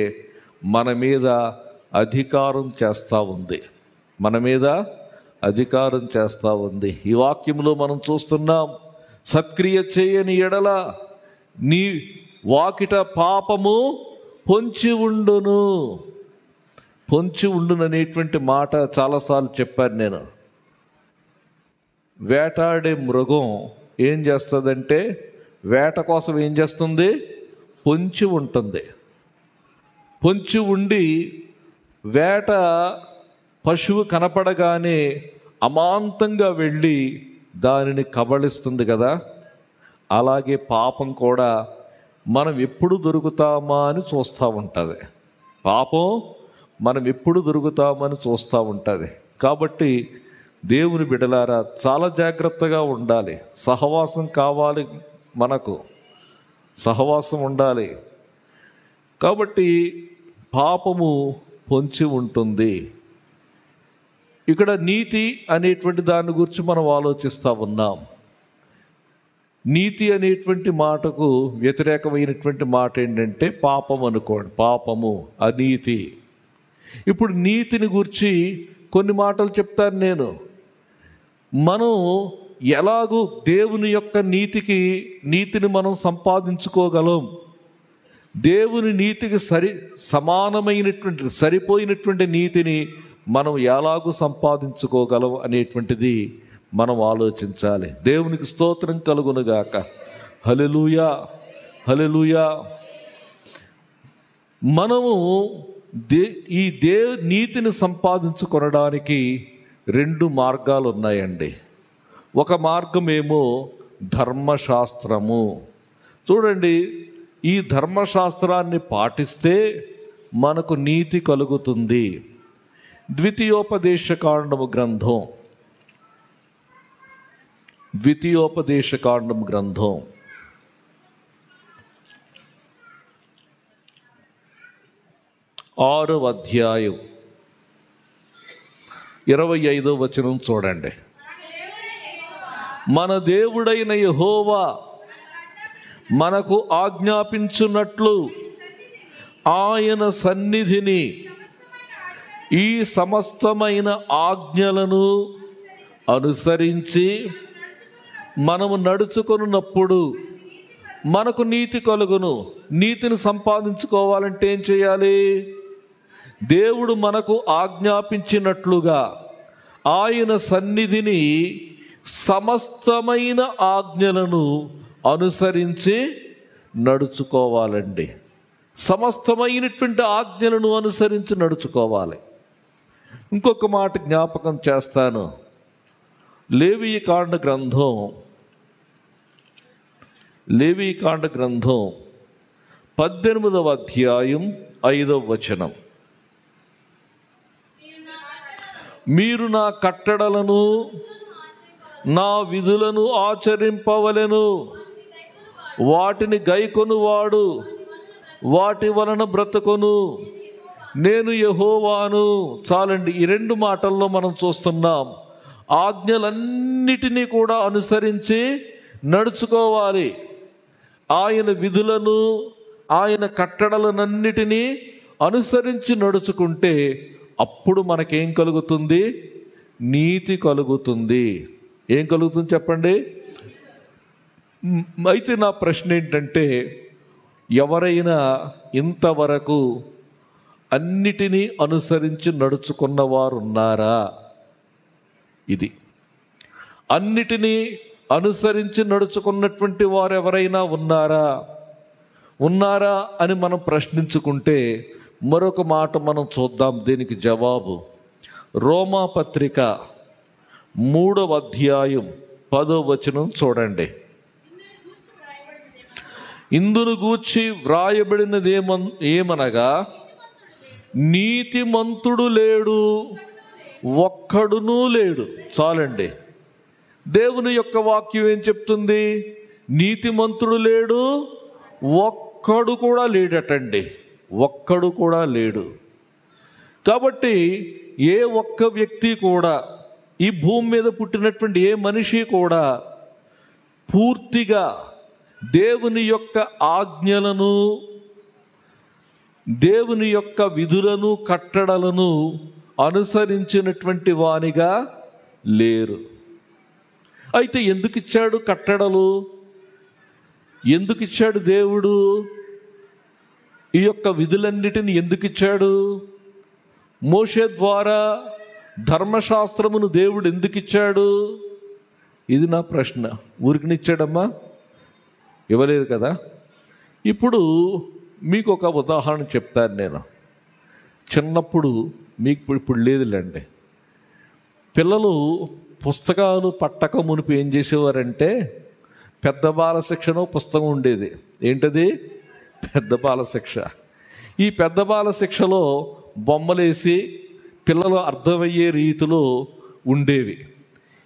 మన మీద అధికారం చేస్తూ ఉంది. మన మీద అధికారం చేస్తూ ఉంది. ఈ వాక్యంలో మనం చూస్తున్నాం, సత్క్రియ చేయని ఎడల నీ వాకిట పాపము పొంచి ఉండును. పొంచి ఉండును అనేటువంటి మాట చాలాసార్లు చెప్పాను నేను. వేటాడే మృగం ఏం చేస్తుందంటే వేట కోసం ఏం చేస్తుంది? పొంచి ఉంటుంది. పొంచి ఉండి వేట పశువు కనపడగానే అమాంతంగా వెళ్ళి దానిని కబళిస్తుంది కదా. అలాగే పాపం కూడా మనం ఎప్పుడు దొరుకుతామా అని చూస్తూ ఉంటుంది. పాపం మనం ఎప్పుడు దొరుకుతామని చూస్తూ ఉంటుంది. కాబట్టి దేవుని బిడ్డలారా చాలా జాగ్రత్తగా ఉండాలి. సహవాసం కావాలి, మనకు సహవాసం ఉండాలి. కాబట్టి పాపము పొంచి ఉంటుంది. ఇక్కడ నీతి అనేటువంటి దాని గురించి మనం ఆలోచిస్తూ ఉన్నాం. నీతి అనేటువంటి మాటకు వ్యతిరేకమైనటువంటి మాట ఏంటంటే పాపం అనుకోండి. పాపము, అనీతి. ఇప్పుడు నీతిని గురించి కొన్ని మాటలు చెప్తాను నేను. మనం ఎలాగూ దేవుని యొక్క నీతిని మనం సంపాదించుకోగలం, దేవుని నీతికి సమానమైనటువంటి సరిపోయినటువంటి నీతిని మనం ఎలాగూ సంపాదించుకోగలం అనేటువంటిది మనం ఆలోచించాలి. దేవునికి స్తోత్రం కలుగునుగాక. హల్లెలూయా, హల్లెలూయా. మనము ఈ నీతిని సంపాదించుకొనడానికి 2 మార్గాలు ఉన్నాయండి. ఒక మార్గమేమో ధర్మశాస్త్రము. చూడండి, ఈ ధర్మశాస్త్రాన్ని పాటిస్తే మనకు నీతి కలుగుతుంది. ద్వితీయోపదేశకాండము గ్రంథం 6వ అధ్యాయం 25వ వచనం చూడండి. మన దేవుడైన యెహోవా మనకు ఆజ్ఞాపించున్నట్లు ఆయన సన్నిధిని ఈ సమస్తమైన ఆజ్ఞలను అనుసరించి మనము నడుచుకొనున్నప్పుడు మనకు నీతి కలుగును. నీతిని సంపాదించుకోవాలంటే ఏం చేయాలి? దేవుడు మనకు ఆజ్ఞాపించినట్లుగా ఆయన సన్నిధిని సమస్తమైన ఆజ్ఞలను అనుసరించి నడుచుకోవాలండి. సమస్తమైనటువంటి ఆజ్ఞలను అనుసరించి నడుచుకోవాలి. ఇంకొక మాట జ్ఞాపకం చేస్తాను. లేవీకాండ గ్రంథం 18వ అధ్యాయం 5వ వచనం. మీరు నా కట్టడలను నా విధులను ఆచరింపవలెను, వాటిని గైకొనువాడు వాటి వలన బ్రతుకొను, నేను యెహోవాను. చాలండి. ఈ 2 మాటల్లో మనం చూస్తున్నాం, ఆజ్ఞలన్నిటినీ కూడా అనుసరించి నడుచుకోవాలి. ఆయన విధులను ఆయన కట్టడలనన్నిటినీ అనుసరించి నడుచుకుంటే అప్పుడు మనకేం కలుగుతుంది? నీతి కలుగుతుంది. ఏం కలుగుతుంది చెప్పండి? అయితే నా ప్రశ్న ఏంటంటే, ఎవరైనా ఇంతవరకు అన్నిటినీ అనుసరించి నడుచుకున్న వారు ఉన్నారా? ఇది అన్నిటినీ అనుసరించి నడుచుకున్నటువంటి వారు ఎవరైనా ఉన్నారా అని మనం ప్రశ్నించుకుంటే మరొక మాట మనం చూద్దాం దీనికి జవాబు. రోమాపత్రిక 3వ అధ్యాయం 10వ వచనం చూడండి. ఇందును గూర్చి వ్రాయబడినది ఏమనగా, నీతిమంతుడు లేడు, ఒక్కడునూ లేడు. చాలండి. దేవుని యొక్క వాక్యం ఏం చెప్తుంది? నీతిమంతుడు లేడు, ఒక్కడు కూడా లేడటండి. ఒక్కడు కూడా లేడు. కాబట్టి ఏ ఒక్క వ్యక్తి కూడా, ఈ భూమి మీద పుట్టినటువంటి ఏ మనిషి కూడా పూర్తిగా దేవుని యొక్క ఆజ్ఞలను, దేవుని యొక్క విధులను, కట్టడలను అనుసరించినటువంటి వానిగా లేరు. అయితే ఎందుకు ఇచ్చాడు కట్టడలు? ఎందుకు ఇచ్చాడు దేవుడు? ఈ యొక్క విధులన్నిటిని ఎందుకు ఇచ్చాడు? మోషే ద్వారా ధర్మశాస్త్రమును దేవుడు ఎందుకు ఇచ్చాడు? ఇది నా ప్రశ్న. ఊరికినిచ్చాడమ్మా? ఇవ్వలేదు కదా. ఇప్పుడు మీకు ఒక ఉదాహరణ చెప్తాను నేను. చిన్నప్పుడు, మీకు ఇప్పుడు లేదులేండి, పిల్లలు పుస్తకాలు పట్టక మునుపు ఏం చేసేవారంటే, పెద్ద బాల శిక్షను పుస్తకం ఉండేది. ఏంటది? పెద్ద బాల శిక్ష. ఈ పెద్ద బాల శిక్షలో బొమ్మలేసి పిల్లలు అర్థమయ్యే రీతిలో ఉండేవి.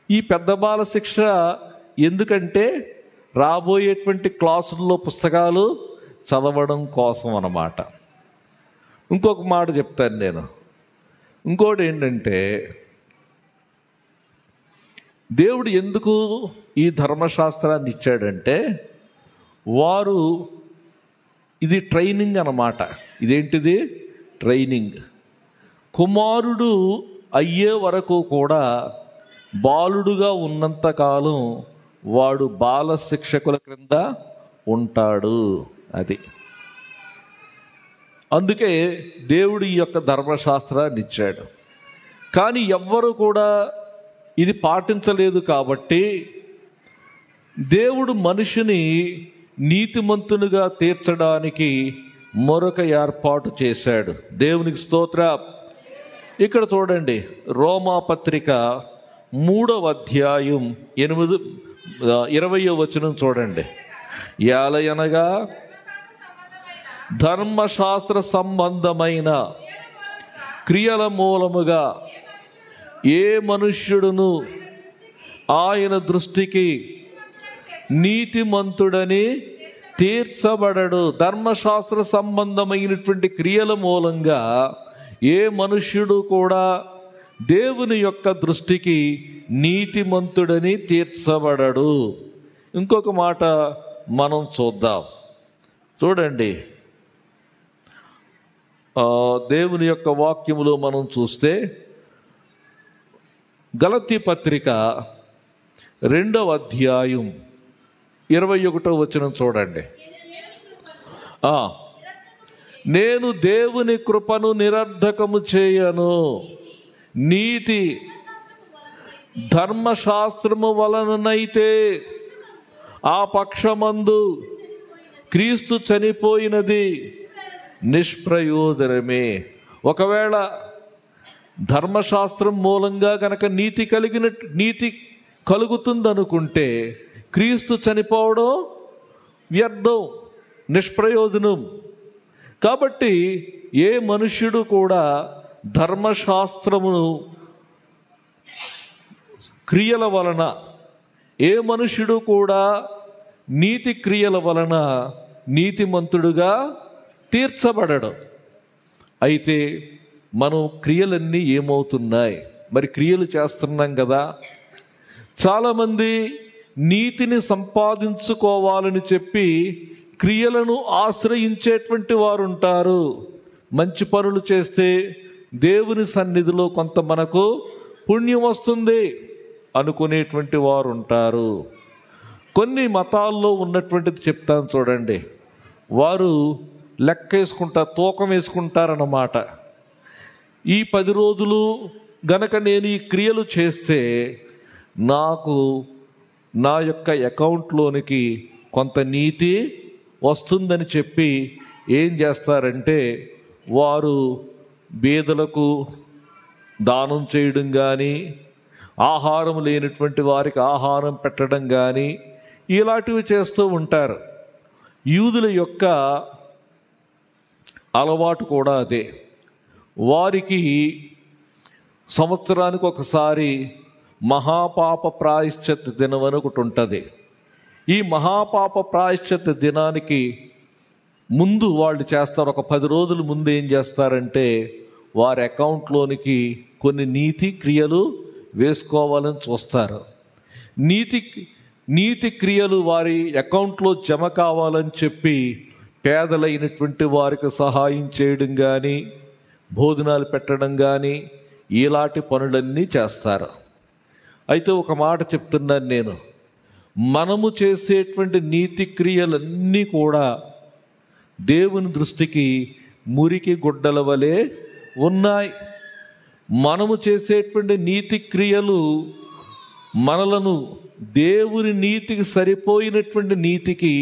ఈ పెద్ద బాల శిక్ష ఎందుకంటే రాబోయేటువంటి క్లాసుల్లో పుస్తకాలు చదవడం కోసం అన్నమాట. ఇంకొక మాట చెప్తాను నేను. ఇంకోటి ఏంటంటే, దేవుడు ఎందుకు ఈ ధర్మశాస్త్రాన్ని ఇచ్చాడంటే, వారు, ఇది ట్రైనింగ్ అన్నమాట. ఇదేంటిది? ట్రైనింగ్. కుమారుడు అయ్యే వరకు కూడా బాలుడుగా ఉన్నంతకాలం వాడు బాల శిక్షకుల క్రింద ఉంటాడు. అది అందుకే దేవుడు ఈ యొక్క ధర్మశాస్త్రాన్ని ఇచ్చాడు. కానీ ఎవ్వరు కూడా ఇది పాటించలేదు. కాబట్టి దేవుడు మనిషిని నీతిమంతునిగా తీర్చడానికి మరొక ఏర్పాటు చేశాడు. దేవునికి స్తోత్రం. ఇక్కడ చూడండి, రోమాపత్రిక 3వ అధ్యాయం 20వ వచనం చూడండి. యాలయనగా ధర్మశాస్త్ర సంబంధమైన క్రియల మూలముగా ఏ మనుష్యుడును ఆయన దృష్టికి నీతిమంతుడని తీర్చబడడు. ధర్మశాస్త్ర సంబంధమైనటువంటి క్రియల మూలంగా ఏ మనుష్యుడు కూడా దేవుని యొక్క దృష్టికి నీతిమంతుడని తీర్చబడడు. ఇంకొక మాట మనం చూద్దాం. చూడండి, దేవుని యొక్క వాక్యములో మనం చూస్తే గలతీ పత్రిక 2వ అధ్యాయం 21వ వచనం చూడండి. నేను దేవుని కృపను నిరర్ధకము చేయను, నీతి ధర్మశాస్త్రము వలననైతే ఆ పక్షమందు క్రీస్తు చనిపోయినది నిష్ప్రయోజనమే. ఒకవేళ ధర్మశాస్త్రం మూలంగా గనక నీతి కలుగుతుందనుకుంటే క్రీస్తు చనిపోవడం వ్యర్థం, నిష్ప్రయోజనం. కాబట్టి ఏ మనుష్యుడు కూడా ధర్మశాస్త్రమును క్రియల వలన, ఏ మనుష్యుడు కూడా నీతి క్రియల వలన నీతిమంతుడుగా తీర్చబడడు. అయితే మనం క్రియలన్నీ ఏమవుతున్నాయి? మరి క్రియలు చేస్తున్నాం కదా. చాలామంది నీతిని సంపాదించుకోవాలని చెప్పి క్రియలను ఆశ్రయించేటువంటి వారు ఉంటారు. మంచి పనులు చేస్తే దేవుని సన్నిధిలో కొంత మనకు పుణ్యం వస్తుంది అనుకునేటువంటి వారు ఉంటారు. కొన్ని మతాల్లో ఉన్నటువంటిది చెప్తాను చూడండి. వారు లెక్క వేసుకుంటారు, తూకం వేసుకుంటారన్నమాట. ఈ 10 రోజులు గనక నేను ఈ క్రియలు చేస్తే నాకు నా యొక్క అకౌంట్లోనికి కొంత నీతి వస్తుందని చెప్పి ఏం చేస్తారంటే వారు బీదలకు దానం చేయడం కానీ, ఆహారం లేనటువంటి వారికి ఆహారం పెట్టడం కానీ ఇలాంటివి చేస్తూ ఉంటారు. యూదుల యొక్క అలవాటు కూడా అదే. వారికి సంవత్సరానికి ఒకసారి మహాపాప ప్రాయశ్చిత్త దినం అని ఒకటి ఉంటుంది. ఈ మహాపాప ప్రాయశ్చిత్త దినానికి ముందు వాళ్ళు చేస్తారు. ఒక 10 రోజుల ముందు ఏం చేస్తారంటే వారి అకౌంట్లోనికి కొన్ని నీతి క్రియలు వేసుకోవాలని చూస్తారు. నీతి క్రియలు వారి అకౌంట్లో జమ కావాలని చెప్పి పేదలైనటువంటి వారికి సహాయం చేయడం కానీ, భోజనాలు పెట్టడం కానీ ఇలాంటి పనులన్నీ చేస్తారు. అయితే ఒక మాట చెప్తున్నాను నేను, మనము చేసేటువంటి నీతి క్రియలన్నీ కూడా దేవుని దృష్టికి మురికి గుడ్డల వలె ఉన్నాయి. మనము చేసేటువంటి నీతి క్రియలు మనలను దేవుని నీతికి సరిపోయినటువంటి నీతికి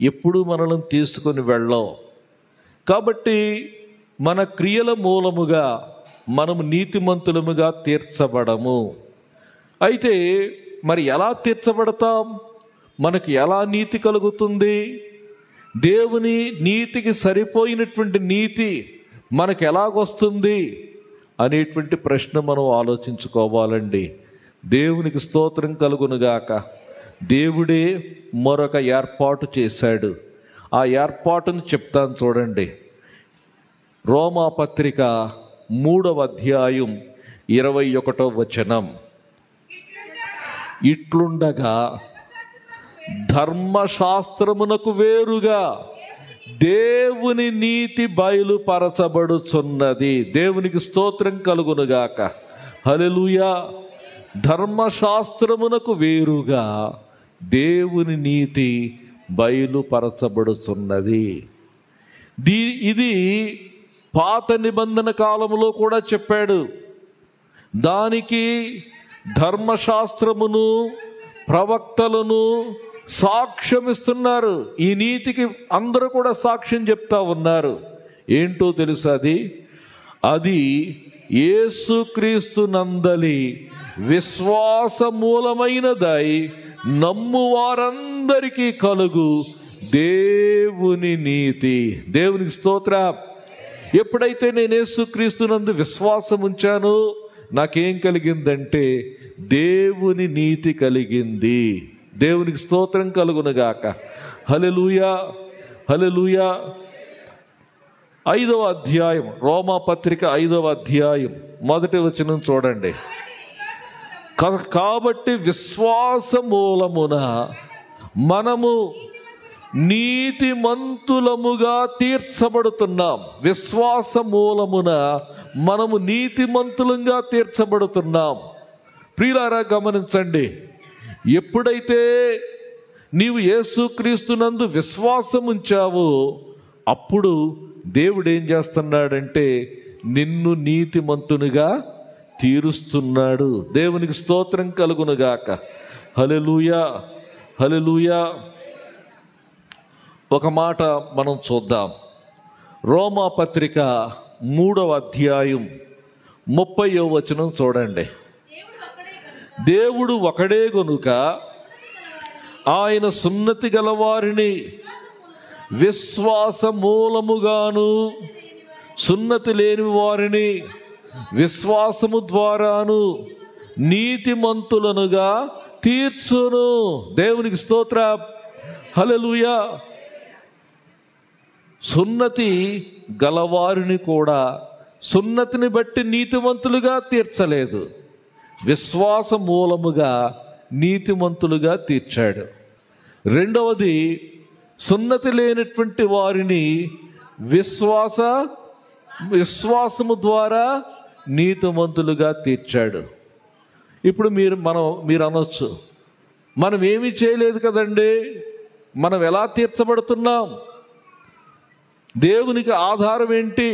ఎప్పుడూ మనలను తీసుకొని వెళ్ళవు. కాబట్టి మన క్రియల మూలముగా మనము నీతిమంతులముగా తీర్చబడము. అయితే మరి ఎలా తీర్చబడతాం? మనకి ఎలా నీతి కలుగుతుంది? దేవుని నీతికి సరిపోయినటువంటి నీతి మనకు ఎలాగొస్తుంది అనేటువంటి ప్రశ్న మనం ఆలోచించుకోవాలండి. దేవునికి స్తోత్రం కలుగునుగాక. దేవుడే మరొక ఏర్పాటు చేశాడు. ఆ ఏర్పాటును చెప్తాను చూడండి. రోమాపత్రిక 3వ అధ్యాయం 21వ వచనం. ఇట్లుండగా ధర్మశాస్త్రమునకు వేరుగా దేవుని నీతి బయలుపరచబడుచున్నది. దేవునికి స్తోత్రం కలుగునుగాక. హల్లెలూయా. ధర్మశాస్త్రమునకు వేరుగా దేవుని నీతి బయలుపరచబడుచున్నది. ఇది పాత నిబంధన కాలంలో కూడా చెప్పాడు. దానికి ధర్మశాస్త్రమును ప్రవక్తలను సాక్ష్యమిస్తున్నారు. ఈ నీతికి అందరూ కూడా సాక్ష్యం చెప్తా ఉన్నారు. ఏంటో తెలుసా? అది యేసుక్రీస్తు నందలి విశ్వాస మూలమైనదై నమ్ము వారందరికీ కలుగు దేవుని నీతి. దేవునికి స్తోత్రం. ఎప్పుడైతే నేను యేసుక్రీస్తు నందు విశ్వాసం ఉంచానో నాకేం కలిగిందంటే దేవుని నీతి కలిగింది. దేవునికి స్తోత్రం కలుగునుగాక. హల్లెలూయా, హల్లెలూయా. 5వ అధ్యాయం, రోమాపత్రిక 5వ అధ్యాయం 1వ వచనం చూడండి. కాబట్టి విశ్వాస మూలమున మనము నీతిమంతులముగా తీర్చబడుతున్నాం. విశ్వాస మూలమున మనము నీతిమంతులంగా తీర్చబడుతున్నాం. ప్రియులారా గమనించండి. ఎప్పుడైతే నీవు యేసుక్రీస్తునందు విశ్వాసం ఉంచావో అప్పుడు దేవుడు ఏం చేస్తున్నాడంటే నిన్ను నీతిమంతునిగా తీరుస్తున్నాడు. దేవునికి స్తోత్రం కలుగునుగాక. హల్లెలూయా, హల్లెలూయా. ఒక మాట మనం చూద్దాం. రోమాపత్రిక 3వ అధ్యాయం 30వ వచనం చూడండి. దేవుడు ఒకడే గనుక ఆయన సున్నతి గలవారిని విశ్వాస మూలముగాను సున్నతి లేని వారిని విశ్వాసము ద్వారాను నీతిమంతులనుగా తీర్చును. దేవునికి స్తోత్రం. హల్లెలూయా. సున్నతి గలవారిని కూడా సున్నతిని బట్టి నీతిమంతులుగా తీర్చలేదు, విశ్వాస మూలముగా నీతిమంతులుగా తీర్చాడు. రెండవది సున్నతి లేనటువంటి వారిని విశ్వాసము ద్వారా నీతిమంతులుగా తీర్చాడు. ఇప్పుడు మీరు అనొచ్చు, మనం ఏమీ చేయలేదు కదండి, మనం ఎలా తీర్చబడుతున్నాం? దేవునికి ఆధారం ఏంటి?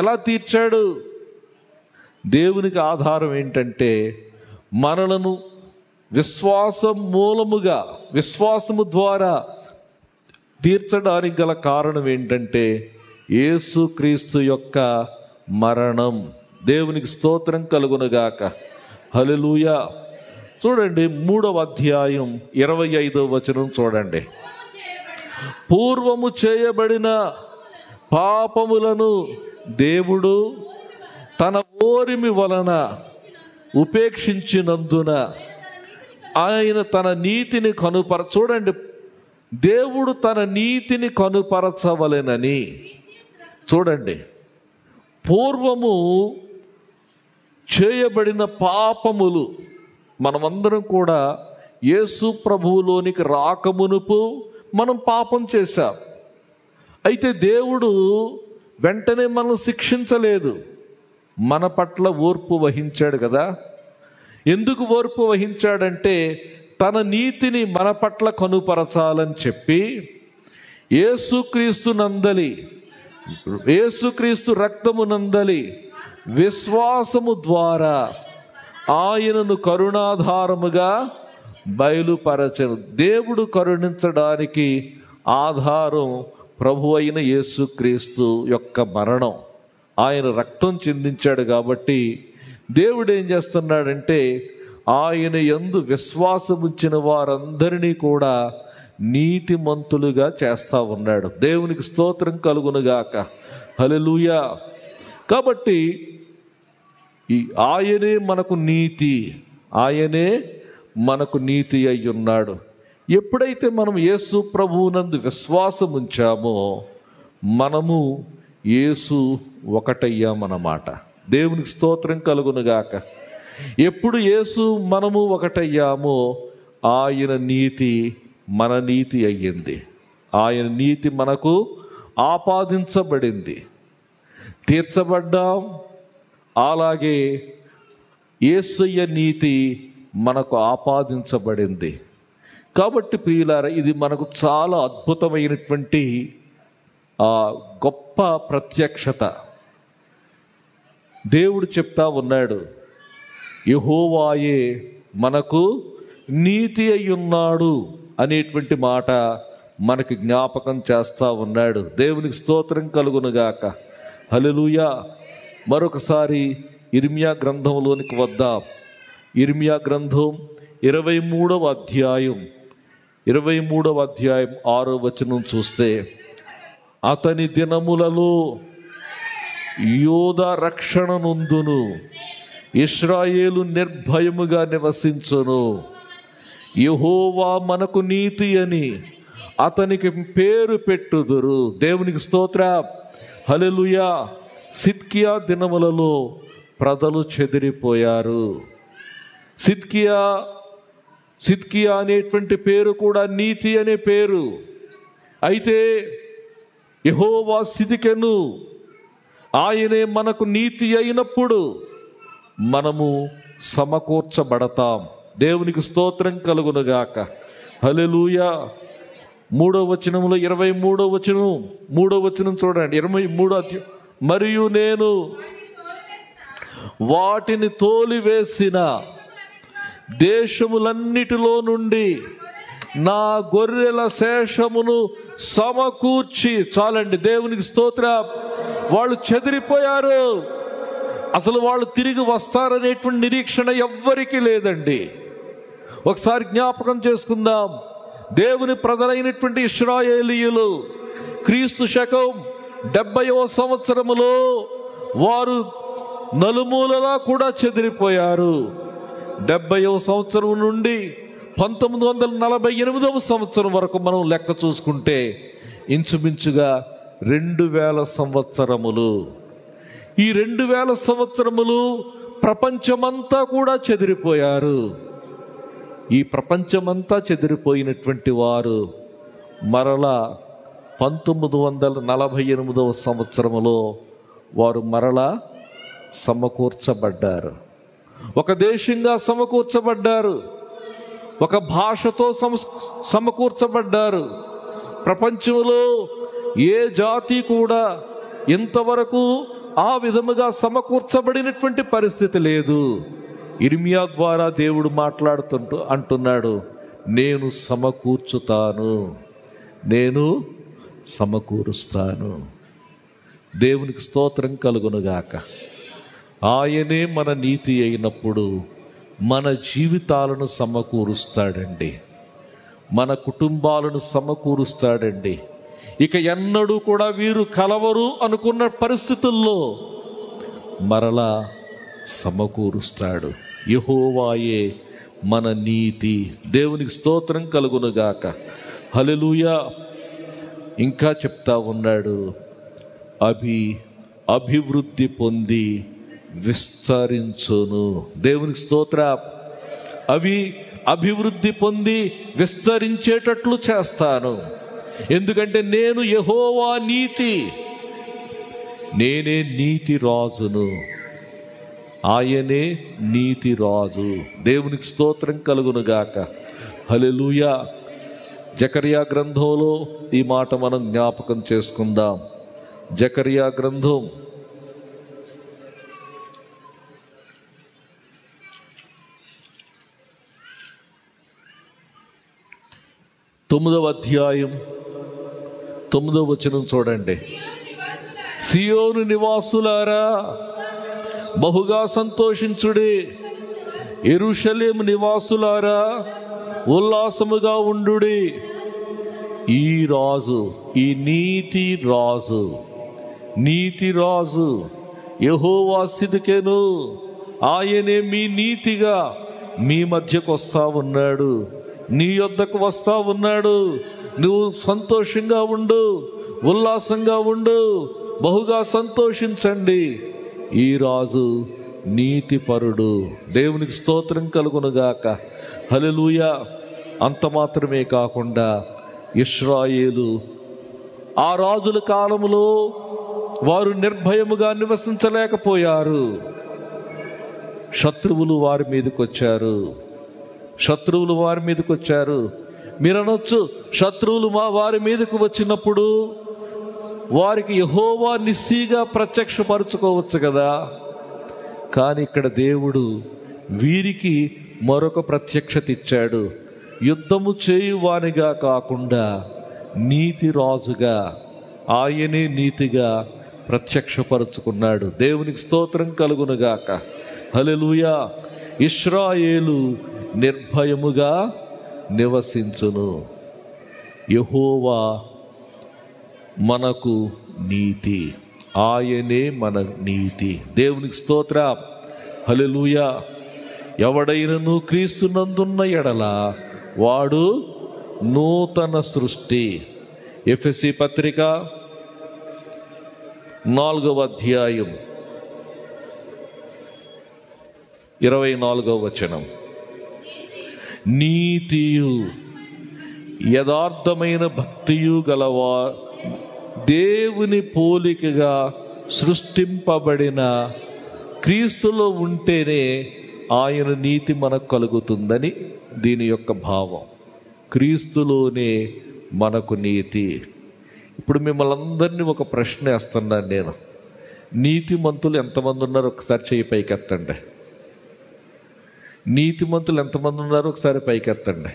ఎలా తీర్చాడు? దేవునికి ఆధారం ఏంటంటే, మనలను విశ్వాసము ద్వారా తీర్చడానికి గల కారణం ఏంటంటే యేసుక్రీస్తు యొక్క మరణం. దేవునికి స్తోత్రం కలుగునుగాక. హల్లెలూయా. చూడండి 3వ అధ్యాయం 25వ వచనం చూడండి. పూర్వము చేయబడిన పాపములను దేవుడు తన ఓరిమి వలన ఉపేక్షించినందున ఆయన తన నీతిని చూడండి, దేవుడు తన నీతిని కనుపరచవలెనని. చూడండి, పూర్వము చేయబడిన పాపములు, మనమందరం కూడా యేసు ప్రభువులోనికి రాకమునుపు మనం పాపం చేశాం. అయితే దేవుడు వెంటనే మనం శిక్షించలేదు, మన పట్ల ఓర్పు వహించాడు కదా. ఎందుకు ఓర్పు వహించాడంటే తన నీతిని మన పట్ల కనుపరచాలని చెప్పి యేసుక్రీస్తు రక్తమునందలి విశ్వాసము ద్వారా ఆయనను కరుణాధారముగా బయలుపరచను. దేవుడు కరుణించడానికి ఆధారం ప్రభు అయిన యేసుక్రీస్తు యొక్క మరణం. ఆయన రక్తం చిందించాడు కాబట్టి దేవుడు ఏం చేస్తున్నాడంటే ఆయన యందు విశ్వాసముంచిన వారందరినీ కూడా నీతిమంతులుగా చేస్తా ఉన్నాడు. దేవునికి స్తోత్రం కలుగునుగాక. హల్లెలూయా. కాబట్టి ఆయనే మనకు నీతి అయి ఉన్నాడు. ఎప్పుడైతే మనం యేసు ప్రభువునందు విశ్వాసం ఉంచామో మనము యేసు ఒకటయ్యామన్నమాట. దేవునికి స్తోత్రం కలుగునుగాక. ఎప్పుడు యేసు మనము ఒకటయ్యామో ఆయన నీతి మన నీతి అయ్యింది. ఆయన నీతి మనకు ఆపాదించబడింది, తీర్చబడ్డాం. అలాగే యేసయ్య నీతి మనకు ఆపాదించబడింది. కాబట్టి ప్రియులారా, ఇది మనకు చాలా అద్భుతమైనటువంటి గొప్ప ప్రత్యక్షత. దేవుడు చెప్తా ఉన్నాడు, యెహోవాయే మనకు నీతి అయ్యున్నాడు అనేటువంటి మాట మనకి జ్ఞాపకం చేస్తా ఉన్నాడు. దేవునికి స్తోత్రం కలుగునుగాక. హల్లెలూయా. మరొకసారి ఇర్మియా గ్రంథంలోనికి వద్దాం. ఇర్మియా గ్రంథం 23వ అధ్యాయం 6వ వచనం చూస్తే, అతని దినములలో యోధా రక్షణ నొందును, ఇశ్రాయేలు నిర్భయముగా నివసించును. యెహోవా మనకు నీతి అని అతనికి పేరు పెట్టుదురు. దేవునికి స్తోత్రం. హల్లెలూయా. సిద్కియా దినములలో ప్రజలు చెదిరిపోయారు. సిద్కియా అనేటువంటి పేరు కూడా నీతి అనే పేరు. అయితే యెహోవా సిద్కెను, ఆయనే మనకు నీతి అయినప్పుడు మనము సమకూర్చబడతాం. దేవునికి స్తోత్రం కలుగునుగాక. హల్లెలూయా. 3వ వచనంలో 23వ వచనం చూడండి. 23 మరియు నేను వాటిని తోలివేసిన దేశములన్నిటిలో నుండి నా గొర్రెల శేషమును సమకూర్చి. చాలండి. దేవునికి స్తోత్రం. వాళ్ళు చెదిరిపోయారు, అసలు వాళ్ళు తిరిగి వస్తారనేటువంటి నిరీక్షణ ఎవ్వరికీ లేదండి. ఒకసారి జ్ఞాపకం చేసుకుందాం. దేవుని ప్రజలైనటువంటి ఇశ్రాయేలీయులు క్రీస్తు శకం 70వ సంవత్సరములో వారు నలుమూలలా కూడా చెదిరిపోయారు. 70వ సంవత్సరం నుండి 1948వ సంవత్సరం వరకు మనం లెక్క చూసుకుంటే ఇంచుమించుగా 2000 సంవత్సరములు. ఈ 2000 సంవత్సరములు ప్రపంచమంతా కూడా చెదిరిపోయారు. ఈ ప్రపంచమంతా చెదిరిపోయినటువంటి వారు మరలా 1948 సంవత్సరంలో వారు మరలా సమకూర్చబడ్డారు. ఒక దేశంగా సమకూర్చబడ్డారు, ఒక భాషతో సమకూర్చబడ్డారు. ప్రపంచంలో ఏ జాతి కూడా ఇంతవరకు ఆ విధముగా సమకూర్చబడినటువంటి పరిస్థితి లేదు. ఇర్మియా ద్వారా దేవుడు అంటున్నాడు, నేను సమకూర్చుతాను, నేను సమకూరుస్తాను. దేవునికి స్తోత్రం కలుగునుగాక. ఆయనే మన నీతి అయినప్పుడు మన జీవితాలను సమకూరుస్తాడండి, మన కుటుంబాలను సమకూరుస్తాడండి. ఇక ఎన్నడూ కూడా వీరు కలవరు అనుకున్న పరిస్థితుల్లో మరలా సమకూరుస్తాడు. యెహోవాయే మన నీతి. దేవునికి స్తోత్రం కలుగునుగాక. హల్లెలూయా. ఇంకా చెప్తా ఉన్నాడు, అభివృద్ధి పొంది విస్తరించును. దేవునికి స్తోత్రం. అభివృద్ధి పొంది విస్తరించేటట్లు చేస్తాను. ఎందుకంటే నేను యెహోవా నీతి, నేనే నీతి రాజును, ఆయనే నీతి రాజు. దేవునికి స్తోత్రం కలుగునుగాక. హల్లెలూయా. జకర్యా గ్రంథంలో ఈ మాట మనం జ్ఞాపకం చేసుకుందాం. జకర్యా గ్రంథం 9వ అధ్యాయం 9వ వచనం చూడండి. సియోను నివాసులారా బహుగా సంతోషించుడి, యెరూషలేము నివాసులారా ఉల్లాసముగా ఉండుడి. ఈ రాజు, ఈ నీతి రాజు యెహోవా సిద్కెను, ఆయనే మీ నీతిగా మీ మధ్యకు వస్తా ఉన్నాడు, నీ యొద్దకు వస్తా ఉన్నాడు. నువ్వు సంతోషంగా ఉండు, ఉల్లాసంగా ఉండు, బహుగా సంతోషించండి. ఈ రాజు నీతిపరుడు. దేవునికి స్తోత్రం కలుగునుగాక. హల్లెలూయా. అంత మాత్రమే కాకుండా ఇశ్రాయేలు ఆ రాజుల కాలంలో వారు నిర్భయముగా నివసించలేకపోయారు. శత్రువులు వారి మీదకి వచ్చారు. మీరు అనొచ్చు, శత్రువులు వారి మీదకు వచ్చినప్పుడు వారికి యెహోవా నిస్సీగా ప్రత్యక్షపరుచుకోవచ్చు కదా. కానీ ఇక్కడ దేవుడు వీరికి మరొక ప్రత్యక్షత ఇచ్చాడు. యుద్ధము చేయువానిగా కాకుండా నీతి రాజుగా, ఆయనే నీతిగా ప్రత్యక్షపరుచుకున్నాడు. దేవునికి స్తోత్రం కలుగునుగాక. హల్లెలూయా. ఇశ్రాయేలు నిర్భయముగా నివసించును. యెహోవా మనకు నీతి, ఆయనే మన నీతి. దేవునికి స్తోత్రం. హల్లెలూయా. ఎవడైనను క్రీస్తునందున్న ఎడల వాడు నూతన సృష్టి. ఎఫెసీ పత్రిక 4వ అధ్యాయం 24వ వచనం. నీతియు యథార్థమైన భక్తియు గలవా దేవుని పోలికగా సృష్టింపబడిన క్రీస్తులో ఉంటేనే ఆయన నీతి మనకు కలుగుతుందని దీని యొక్క భావం. క్రీస్తులోనే మనకు నీతి. ఇప్పుడు మిమ్మల్ని అందరినీ ఒక ప్రశ్న వేస్తున్నాను నేను. నీతిమంతులు ఎంతమంది ఉన్నారు ఒకసారి చెయ్యి పైకెత్తండి. నీతిమంతులు ఎంతమంది ఉన్నారు ఒకసారి పైకెత్తండి.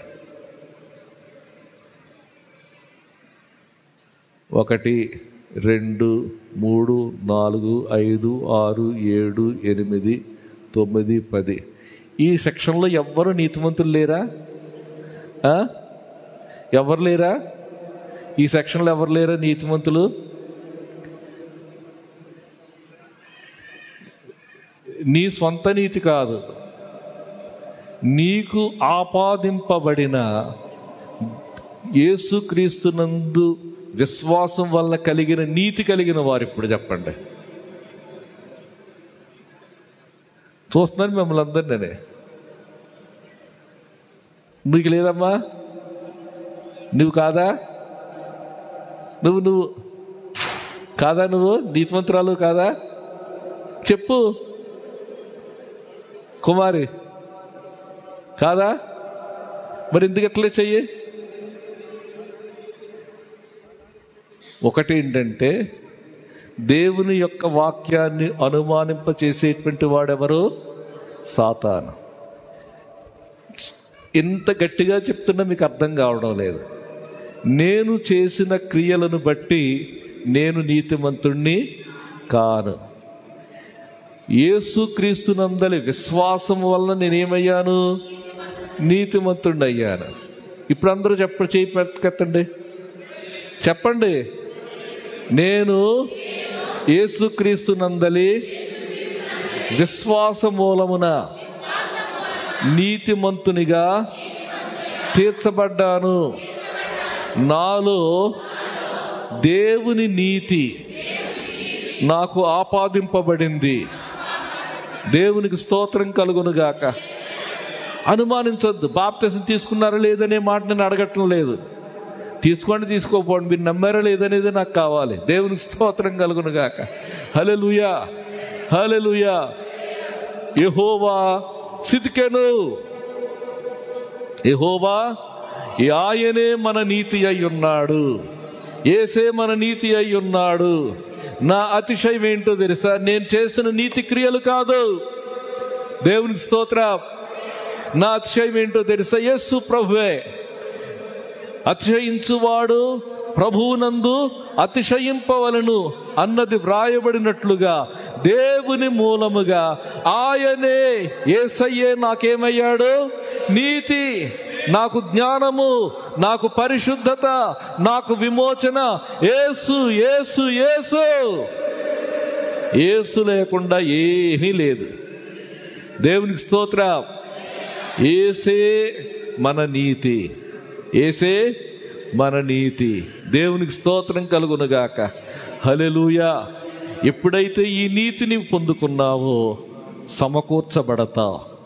1 2 3 4 5 6 7 8 9 10. ఈ సెక్షన్లో ఎవ్వరు నీతిమంతులు లేరా? ఎవరు లేరా? ఈ సెక్షన్లో ఎవరు లేరా నీతిమంతులు? నీ స్వంత నీతి కాదు, నీకు ఆపాదింపబడిన యేసుక్రీస్తునందు విశ్వాసం వల్ల కలిగిన నీతి కలిగిన వారు. ఇప్పుడు చెప్పండి. చూస్తున్నాను మిమ్మల్ని అందరినీ. నీకు లేదమ్మా? నువ్వు కాదా? నువ్వు కాదా? నువ్వు నీతిమంతురాలు కాదా? చెప్పు. కుమారి కాదా? మరి ఎందుకు ఎట్లా చెయ్యి? ఒకటి ఏంటంటే, దేవుని యొక్క వాక్యాన్ని అనుమానింపచేసేటువంటి వాడెవరు? సాతాను. ఎంత గట్టిగా చెప్తున్నా మీకు అర్థం కావడం లేదు. నేను చేసిన క్రియలను బట్టి నేను నీతిమంతుణ్ణి కాను. యేసుక్రీస్తునందలి విశ్వాసం వలన నేనేమయ్యాను? నీతిమంతుణ్ణి అయ్యాను. ఇప్పుడు అందరూ చేయి పెట్టుకెత్తండి, చెప్పండి. నేను యేసుక్రీస్తునందలి విశ్వాస మూలమున నీతిమంతునిగా తీర్చబడ్డాను. నాలో దేవుని నీతి నాకు ఆపాదింపబడింది. దేవునికి స్తోత్రం కలుగునుగాక. అనుమానించొద్దు. బాప్తిసం తీసుకున్నారా లేదనే మాట నేను అడగటం లేదు. తీసుకోండి, తీసుకోపోండి, మీరు నమ్మారా లేదనేది నాకు కావాలి. దేవునికి స్తోత్రం కలుగునుగాక. హల్లెలూయా, హల్లెలూయా. యెహోవా సిద్కెను. యెహోవా ఆయనే మన నీతి అయి ఉన్నాడు. యేసే మన నీతి అయి ఉన్నాడు. నా అతిశయం ఏంటో తెలుసా? నేను చేసిన నీతి క్రియలు కాదు. దేవునికి స్తోత్రం. నా అతిశయం ఏంటో తెలుసా? యేసు ప్రభువే. అతిశయించువాడు ప్రభువునందు అతిశయింపవలను అన్నది వ్రాయబడినట్లుగా దేవుని మూలముగా ఆయనే, యేసయ్యే నాకేమయ్యాడు? నీతి. నాకు జ్ఞానము, నాకు పరిశుద్ధత, నాకు విమోచన. యేసు, యేసు, యేసు. యేసు లేకుండా ఏమీ లేదు. దేవునికి స్తోత్రం. యేసే మన నీతి. యేసే మన నీతి. దేవునికి స్తోత్రం కలుగునుగాక. హల్లెలూయా. ఎప్పుడైతే ఈ నీతిని పొందుకున్నావో సమకూర్చబడతావు.